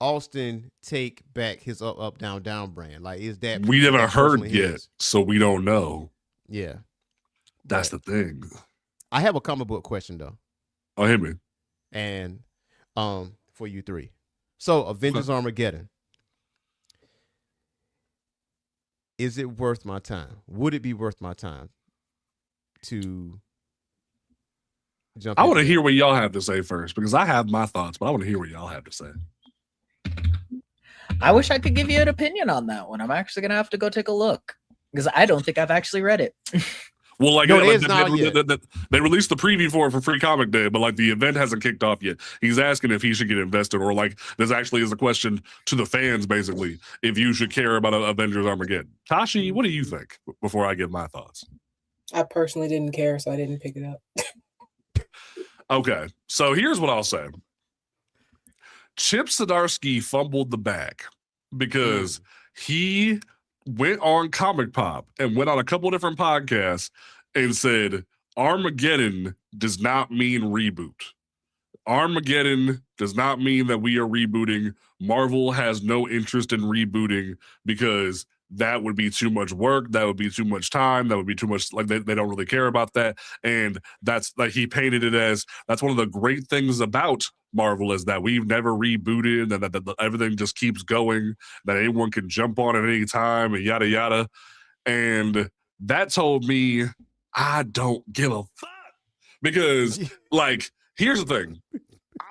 Austin take back his up, down, down brand? Like, is that we never heard yet, so we don't know. Yeah, that's the thing. I have a comic book question though. Oh, hit me. And for you three, so Avengers Armageddon, is it worth my time? Would it be worth my time to jump? I want to hear what y'all have to say first because I have my thoughts, but I want to hear what y'all have to say. I wish I could give you an opinion on that one. I'm actually going to have to go take a look because I don't think I've actually read it. Well, like, they released the preview for Free Comic Day, but like the event hasn't kicked off yet. He's asking if he should get invested, or like this actually is a question to the fans, basically, if you should care about Avengers Armageddon. Tashi, what do you think before I give my thoughts? I personally didn't care, so I didn't pick it up. Okay, so here's what I'll say. Chip Zdarsky fumbled the bag because he went on Comic Pop and went on a couple different podcasts and said Armageddon does not mean reboot. Armageddon does not mean that we are rebooting. Marvel has no interest in rebooting because that would be too much work. That would be too much time. That would be too much. Like they don't really care about that. And that's like he painted it as that's one of the great things about Marvel is that we've never rebooted and that everything just keeps going, that anyone can jump on at any time and yada yada. And that told me I don't give a fuck because like here's the thing.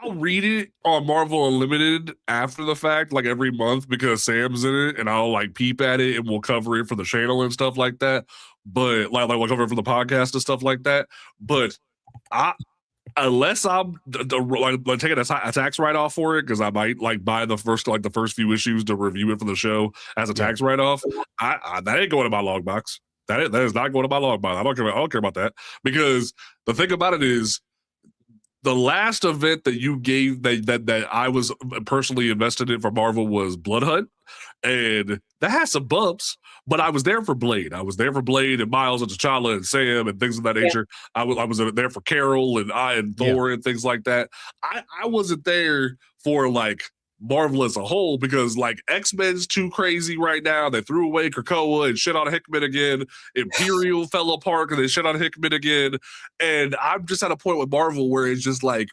I'll read it on Marvel Unlimited after the fact, like every month, because Sam's in it, and I'll like peep at it, and we'll cover it for the channel and stuff like that. But like we'll cover it for the podcast and stuff like that. But unless I'm like taking a tax write off for it, because I might like buy the first few issues to review it for the show as a tax write off. That ain't going in my log box. That is not going in my log box. I don't care about that because the thing about it is. The last event that you gave that I was personally invested in for Marvel was Blood Hunt, and that has some bumps. But I was there for Blade. I was there for Blade and Miles and T'Challa and Sam and things of that nature. I was there for Carol and Thor and things like that. I wasn't there for like Marvel as a whole because like X-Men's too crazy right now. They threw away Krakoa and shit on Hickman again. Imperial fell apart and they shit on Hickman again. And I'm just at a point with Marvel where it's just like,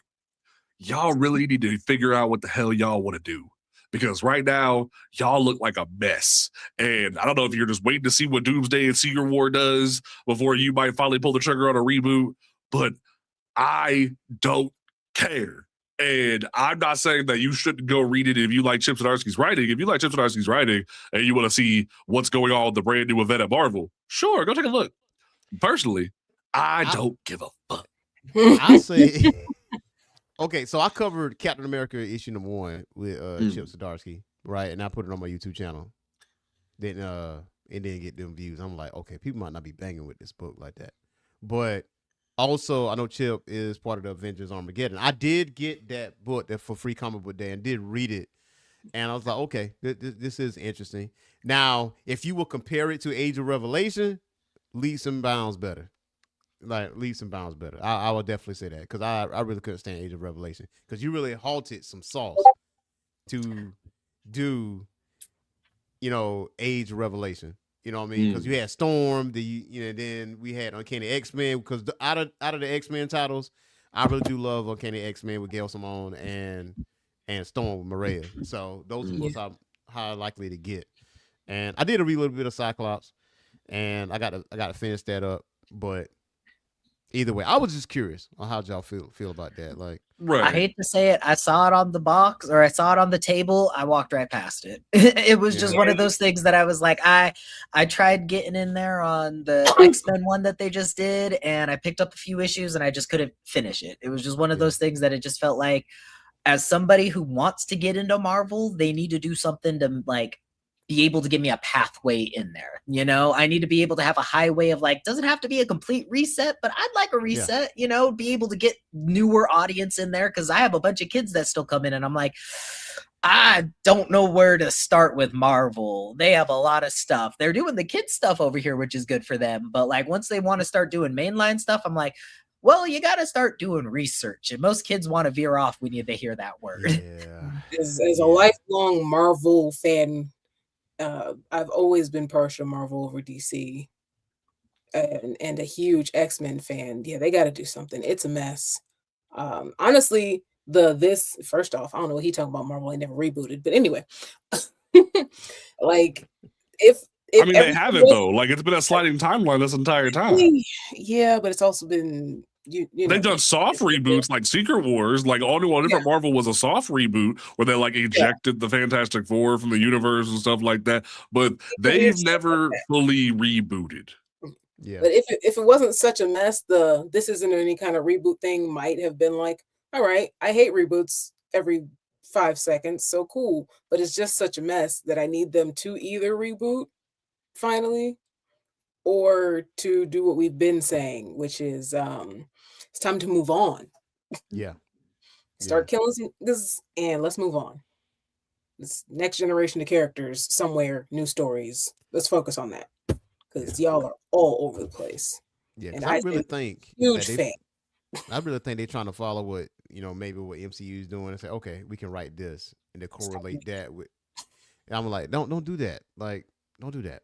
y'all really need to figure out what the hell y'all want to do. Because right now, y'all look like a mess. And I don't know if you're just waiting to see what Doomsday and Secret War does before you might finally pull the trigger on a reboot. But I don't care. And I'm not saying that you shouldn't go read it if you like Chip Zdarsky's writing. If you like Chip Zdarsky's writing and you want to see what's going on with the brand new event at Marvel, sure, go take a look. Personally, I don't give a fuck. I say, okay, so I covered Captain America issue #1 with Chip Zdarsky, right? And I put it on my YouTube channel. Then and then get them views. I'm like, okay, people might not be banging with this book like that. But also, I know Chip is part of the Avengers Armageddon. I did get that book that for free comic book day and did read it. And I was like, okay, this is interesting. Now, if you will compare it to Age of Revelation, leaps and bounds better. Like leaps and bounds better. I would definitely say that because I really couldn't stand Age of Revelation because you really halted some sauce to do, Age of Revelation. You know what I mean? Because you had Storm, then we had Uncanny X-Men. Because out of the X-Men titles, I really do love Uncanny X-Men with Gail Simone and Storm with Maria. So those are books I'm highly likely to get. And I did read a little bit of Cyclops, and I got to finish that up. But either way, I was just curious on how y'all feel about that. Like, right. I hate to say it, I saw it on the box or I saw it on the table. I walked right past it. It was just one of those things that I was like, I tried getting in there on the X-Men one that they just did, and I picked up a few issues and I just couldn't finish it. It was just one of those things that it just felt like, as somebody who wants to get into Marvel, they need to do something to like be able to give me a pathway in there. I need to be able to have a highway of like, doesn't have to be a complete reset, but I'd like a reset, be able to get newer audience in there. Cause I have a bunch of kids that still come in and I'm like, I don't know where to start with Marvel. They have a lot of stuff. They're doing the kids stuff over here, which is good for them. But like, once they want to start doing mainline stuff, I'm like, well, you got to start doing research. And most kids want to veer off when they hear that word. Yeah. As a lifelong Marvel fan, I've always been partial Marvel over DC, and a huge X-Men fan. Yeah, they got to do something. It's a mess. Honestly, first off, I don't know what he talking about. Marvel ain't never rebooted, but anyway, like if they haven't though. Like it's been a sliding timeline this entire time. Yeah, but it's also been. They've done soft reboots like Secret Wars, like All New All Different Marvel was a soft reboot where they like ejected the Fantastic Four from the universe and stuff like that. But they've never fully rebooted. Yeah. But if it wasn't such a mess, this isn't any kind of reboot thing might have been like, all right, I hate reboots every 5 seconds, so cool. But it's just such a mess that I need them to either reboot finally or to do what we've been saying, which is it's time to move on. Yeah. Start killing this and let's move on. This next generation of characters somewhere, new stories. Let's focus on that. Because y'all are all over the place. Yeah, and I really think huge fan. I really think they're trying to follow what, maybe what MCU is doing and say, okay, we can write this and then correlate that with. And I'm like, don't do that. Like, don't do that.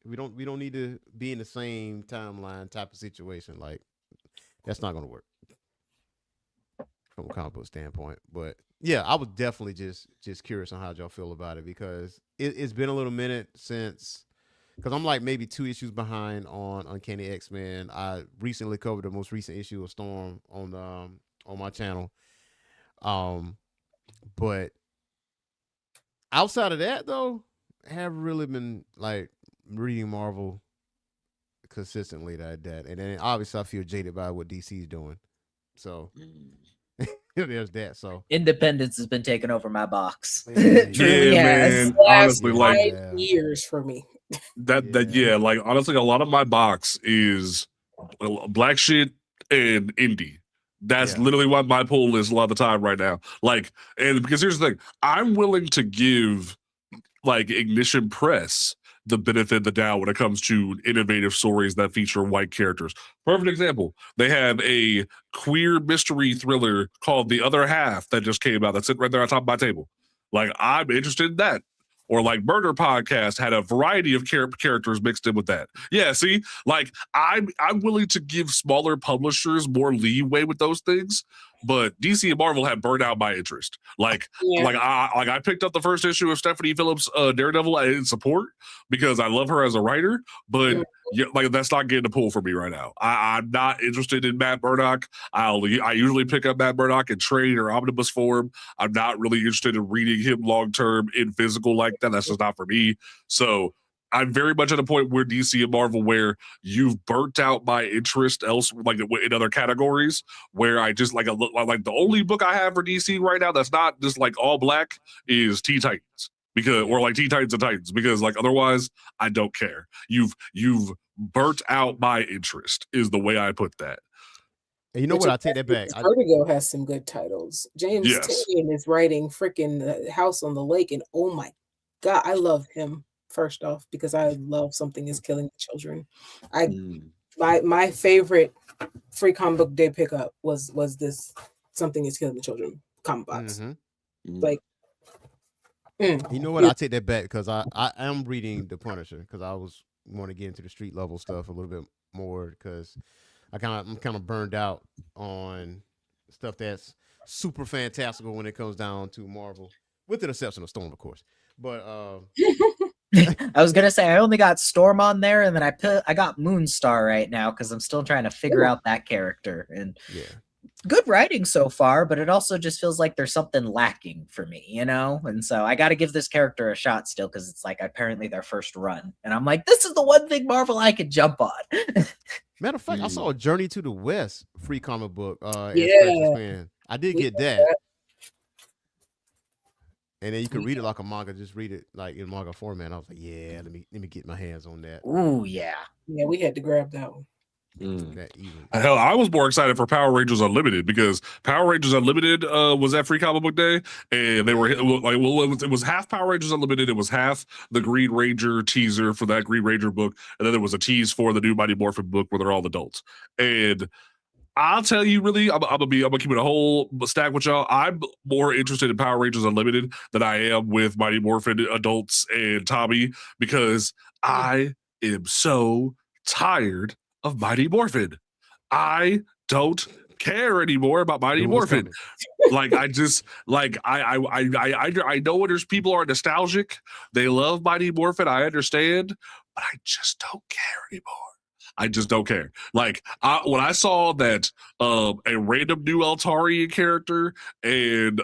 We don't need to be in the same timeline type of situation. Like, that's not going to work from a comic book standpoint. But yeah, I was definitely just curious on how y'all feel about it because it's been a little minute since. Because I'm like maybe 2 issues behind on Uncanny X-Men. I recently covered the most recent issue of Storm on my channel. But outside of that though, I haven't really been like reading Marvel consistently like that. And then obviously I feel jaded by what DC's doing. So there's that. So Independence has been taking over my box. Man. Honestly, like 5 years for me. Like honestly, a lot of my box is black shit and indie. That's literally what my pull is a lot of the time right now. Like, and because here's the thing, I'm willing to give like Ignition Press the benefit of the doubt when it comes to innovative stories that feature white characters. Perfect example. They have a queer mystery thriller called The Other Half that just came out. That's it right there on top of my table. Like, I'm interested in that. Or like Murder Podcast had a variety of characters mixed in with that. Yeah, see, like I'm willing to give smaller publishers more leeway with those things, but DC and Marvel have burned out my interest. Like I picked up the first issue of Stephanie Phillips' Daredevil in support because I love her as a writer, but like that's not getting a pull for me right now. I'm not interested in Matt Murdock. I usually pick up Matt Murdock in trade or omnibus form. I'm not really interested in reading him long term in physical like that. That's just not for me. So I'm very much at a point where DC and Marvel where you've burnt out my interest like in other categories where I just like the only book I have for DC right now that's not just like all black is Teen Titans. because, or like Teen Titans and Titans, because like otherwise I don't care. You've burnt out my interest is the way I put that. And you know what? I take that back. Vertigo has some good titles. James Yes. Tynion is writing freaking House on the Lake, and oh my god, I love him. First off, because I love Something Is Killing the Children. My favorite free comic book day pickup was this Something Is Killing the Children comic box. Like, you know what? I take that back because I am reading The Punisher because I want to get into the street level stuff a little bit more because I'm kind of burned out on stuff that's super fantastical when it comes down to Marvel, with the exception of Storm, of course. But I was gonna say I only got Storm on there, and then I got Moonstar right now because I'm still trying to figure out that character. And good writing so far, but it also just feels like there's something lacking for me, you know? And so I got to give this character a shot still because it's like apparently their first run. And I'm like, this is the one thing Marvel I could jump on. Matter of fact, I saw a Journey to the West free comic book. I did get that. And then you can read it like a manga, just read it like in manga format. I was like, yeah, let me get my hands on that. Ooh, yeah. Yeah, we had to grab that one. Hell, I was more excited for Power Rangers Unlimited because Power Rangers Unlimited was at Free Comic Book Day, and they were like, it was half Power Rangers Unlimited, it was half the Green Ranger teaser for that Green Ranger book, and then there was a tease for the new Mighty Morphin book where they're all adults. And I'll tell you, really, I'm gonna keep it a whole stack with y'all. I'm more interested in Power Rangers Unlimited than I am with Mighty Morphin Adults and Tommy because I am so tired of Mighty Morphin. I don't care anymore about Mighty Morphin. Like I just like I know there's people are nostalgic. They love Mighty Morphin. I understand, but I just don't care anymore. I just don't care. Like when I saw that a random new Altarian character and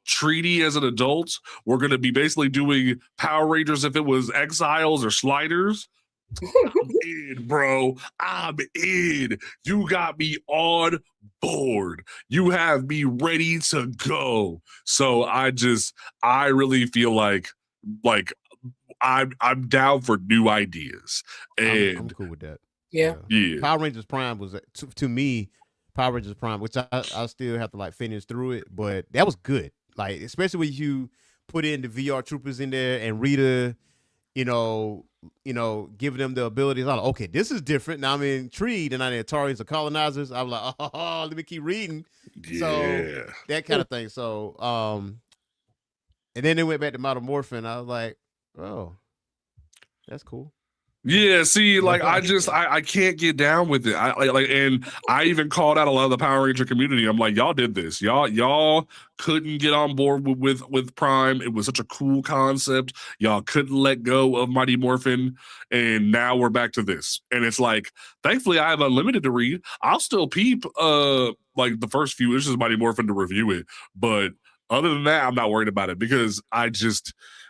Treaty as an adult were going to be basically doing Power Rangers if it was Exiles or Sliders. I'm in, bro. I'm in. You got me on board. You have me ready to go. So I really feel like I'm down for new ideas. And I'm cool with that. Yeah. Power Rangers Prime was to me, Power Rangers Prime, which I still have to like finish through it, but that was good. Like especially when you put in the VR troopers in there and Rita, you know, giving them the abilities. I'm like, okay, this is different. Now I'm intrigued, and I the Atarians or colonizers. I'm like, oh, let me keep reading. Yeah. So that kind of thing. So and then they went back to Mighty Morphin. I was like, oh, that's cool. Yeah, see, like I can't get down with it. And I even called out a lot of the Power Ranger community. I'm like, y'all did this. Y'all couldn't get on board with Prime. It was such a cool concept. Y'all couldn't let go of Mighty Morphin, and now we're back to this. And it's like, thankfully, I have Unlimited to read. I'll still peep like the first few issues of Mighty Morphin to review it, but other than that, I'm not worried about it because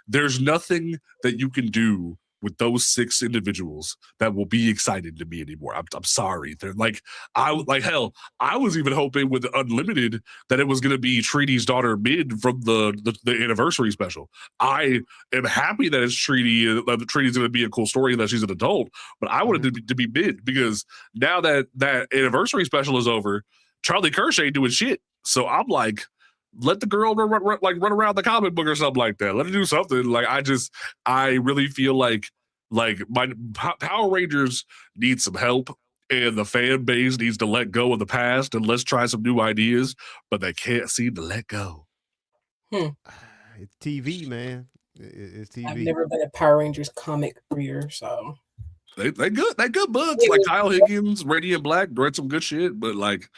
there's nothing that you can do with those 6 individuals that will be exciting to me anymore. I'm sorry. They're like, I was even hoping with Unlimited that it was going to be Treaty's daughter Mid from the anniversary special. I am happy that it's Treaty, that Treaty's going to be a cool story and that she's an adult, but I wanted it to be Mid because now that anniversary special is over, Charlie Kirsch ain't doing shit. So I'm like, let the girl run around the comic book or something like that. Let her do something. Like I really feel like my Power Rangers need some help, and the fan base needs to let go of the past and let's try some new ideas. But they can't seem to let go. It's TV, man. It's TV. I've never been a Power Rangers comic reader, so they good. They good books. Like Kyle Higgins, Radiant Black read some good shit, but like.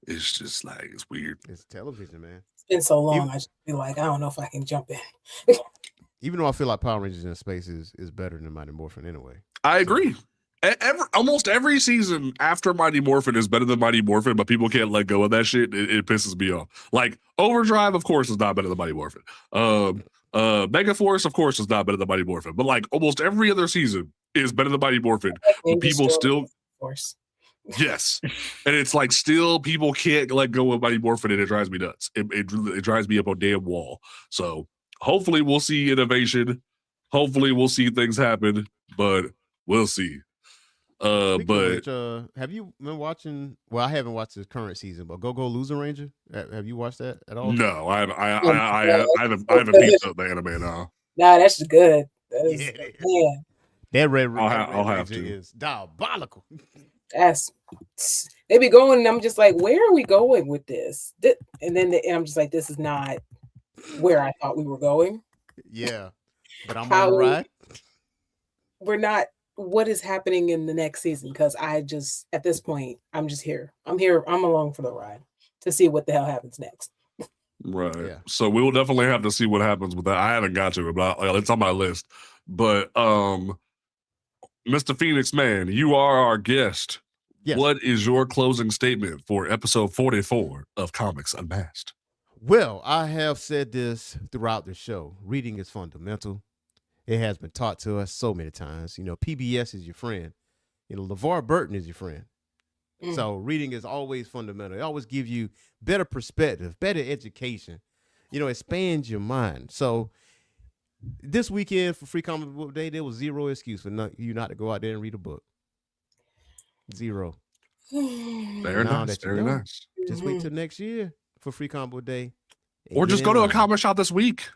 It's just like it's weird. It's television, man. It's been so long. I just feel like I don't know if I can jump in. Even though I feel like Power Rangers in Space is better than Mighty Morphin anyway. I agree. Almost every season after Mighty Morphin is better than Mighty Morphin, but people can't let go of that shit. It pisses me off. Like Overdrive, of course, is not better than Mighty Morphin. Mega Force, of course, is not better than Mighty Morphin. But like almost every other season is better than Mighty Morphin. But people still, Force. Yes, and it's like still people can't let go of Mighty Morphin, and it drives me nuts. It drives me up a damn wall. So hopefully we'll see innovation. Hopefully we'll see things happen, but we'll see. But which, have you been watching? Well, I haven't watched the current season, but Go Loser Ranger. Have you watched that at all? No, I haven't peeped up the anime now. Nah, that's good. That is, yeah. That Red I'll have Ranger to. is diabolical. They be going, and I'm just like, where are we going with this? And I'm just like, this is not where I thought we were going. Yeah, but I'm on the ride. We're not. What is happening in the next season? Because at this point, I'm just here. I'm here. I'm along for the ride to see what the hell happens next. Right. Yeah. So we will definitely have to see what happens with that. I haven't got to it, but it's on my list. But Mr. Phoenix Man, you are our guest. Yes. What is your closing statement for episode 44 of Comics Unmasked? Well, I have said this throughout the show. Reading is fundamental. It has been taught to us so many times. PBS is your friend. LeVar Burton is your friend. So reading is always fundamental. It always gives you better perspective, better education. Expands your mind. So this weekend for Free Comic Book Day, there was zero excuse for you not to go out there and read a book. Zero. Very nice. Very nice. Just wait till next year for Free Comic Book Day. Or just go to a comic shop this week.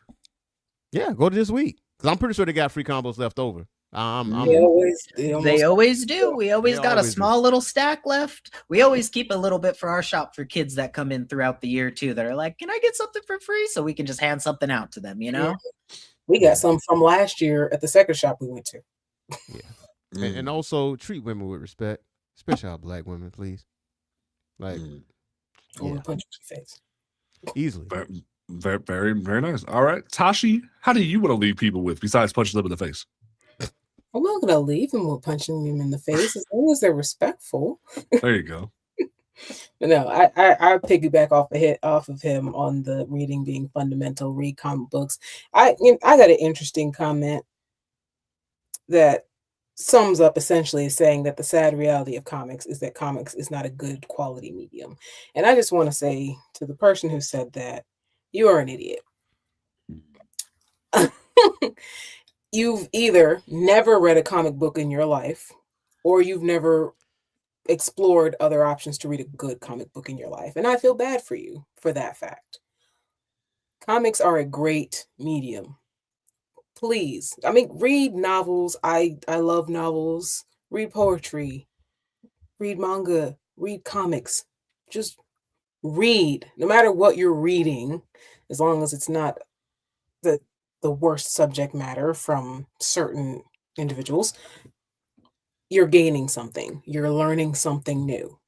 Yeah, go to this week. Because I'm pretty sure they got free combos left over. They always do. We always got a small little stack left. We always keep a little bit for our shop for kids that come in throughout the year too, that are like, can I get something for free? So we can just hand something out to them, Yeah. We got some from last year at the second shop we went to. Yeah. And also treat women with respect, especially our Black women, please. Like, punch in your face. Easily. Very, very, very nice. All right, Tashi, how do you want to leave people with besides punching them in the face? I'm not gonna leave them with punching them in the face as long as they're respectful. There you go. But no, I piggyback off of him on the reading being fundamental. Read comic books. I got an interesting comment that sums up essentially saying that the sad reality of comics is that comics is not a good quality medium. And I just want to say to the person who said that, you are an idiot. You've either never read a comic book in your life, or you've never explored other options to read a good comic book in your life. And I feel bad for you for that fact. Comics are a great medium. Please, read novels. I love novels. Read poetry. Read manga. Read comics. Just read, no matter what you're reading, as long as it's not the worst subject matter from certain individuals. You're gaining something. You're learning something new.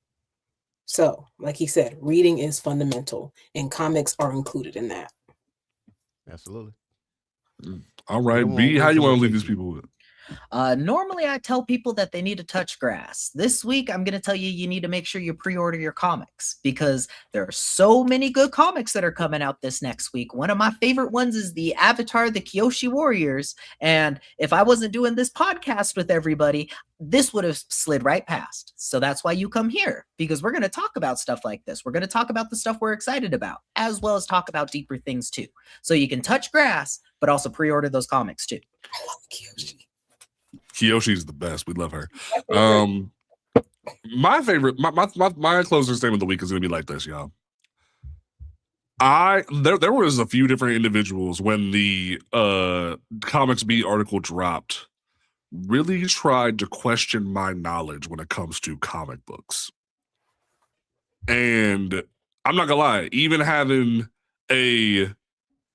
So, like he said, reading is fundamental, and comics are included in that. Absolutely. All right, B, how you want to leave these people with? Normally, I tell people that they need to touch grass. This week, I'm going to tell you need to make sure you pre-order your comics because there are so many good comics that are coming out this next week. One of my favorite ones is the Avatar, the Kyoshi Warriors. And if I wasn't doing this podcast with everybody, this would have slid right past. So that's why you come here, because we're going to talk about stuff like this. We're going to talk about the stuff we're excited about, as well as talk about deeper things too. So you can touch grass, but also pre-order those comics too. I love Kyoshi. Kiyoshi's the best. We love her. My favorite, my closing statement of the week is going to be like this, y'all. There was a few different individuals when the Comics Beat article dropped, really tried to question my knowledge when it comes to comic books. And I'm not gonna lie, even having a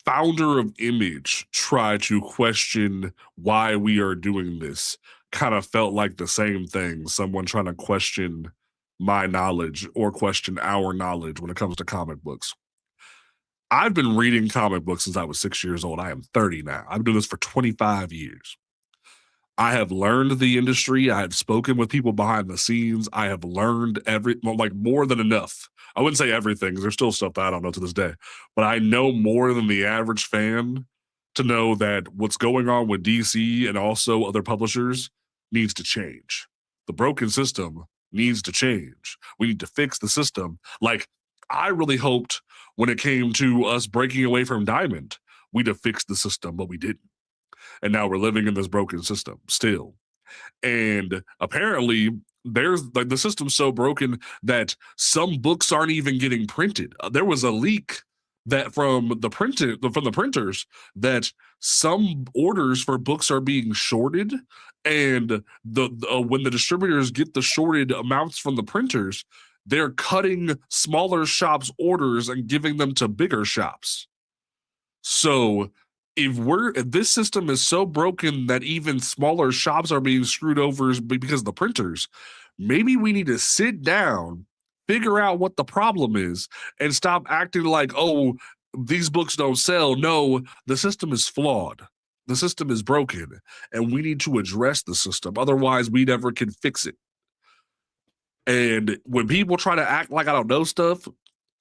founder of Image try to question why we are doing this kind of felt like the same thing. Someone trying to question my knowledge or question our knowledge when it comes to comic books. I've been reading comic books since I was 6 years old. I am 30 now. I've been doing this for 25 years. I have learned the industry. I have spoken with people behind the scenes. I have learned more than enough. I wouldn't say everything because there's still stuff that I don't know to this day, but I know more than the average fan to know that what's going on with DC and also other publishers needs to change. The broken system needs to change. We need to fix the system. Like, I really hoped when it came to us breaking away from Diamond, we'd have fixed the system, but we didn't. And now we're living in this broken system still. And apparently there's like the system's so broken that some books aren't even getting printed. There was a leak that from the printers that some orders for books are being shorted, and when the distributors get the shorted amounts from the printers, they're cutting smaller shops' orders and giving them to bigger shops. So if this system is so broken that even smaller shops are being screwed over because of the printers, maybe we need to sit down, figure out what the problem is, and stop acting like, oh, these books don't sell. No, the system is flawed. The system is broken, and we need to address the system. Otherwise, we never can fix it. And when people try to act like I don't know stuff,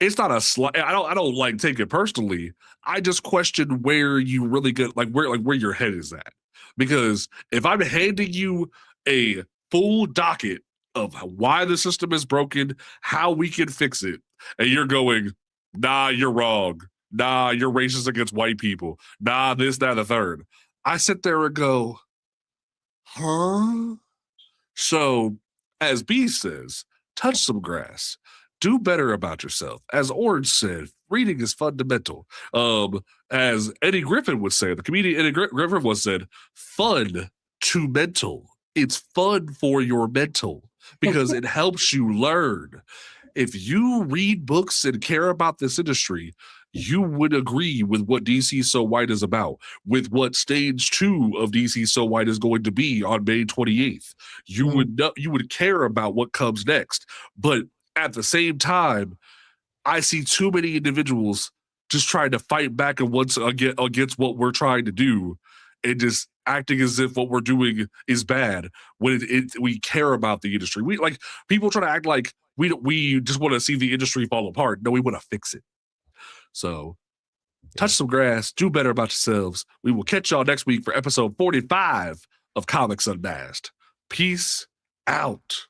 it's not a slight. I don't like take it personally. I just question where you really get where your head is at. Because if I'm handing you a full docket of why the system is broken, how we can fix it, and you're going, nah, you're wrong. Nah, you're racist against white people. Nah, this, that, the third. I sit there and go, huh? So, as B says, touch some grass. Do better about yourself. As Orange said, reading is fundamental. As Eddie Griffin would say, the comedian Eddie Griffin was said, fun to mental. It's fun for your mental because it helps you learn. If you read books and care about this industry, you would agree with what DC So White is about, with what stage 2 of DC So White is going to be on May 28th. You would care about what comes next. But at the same time, I see too many individuals just trying to fight back against what we're trying to do and just acting as if what we're doing is bad when we care about the industry. We like people try to act like we just want to see the industry fall apart. No, we want to fix it. So touch some grass, do better about yourselves. We will catch y'all next week for episode 45 of Comics Unmasked. Peace out.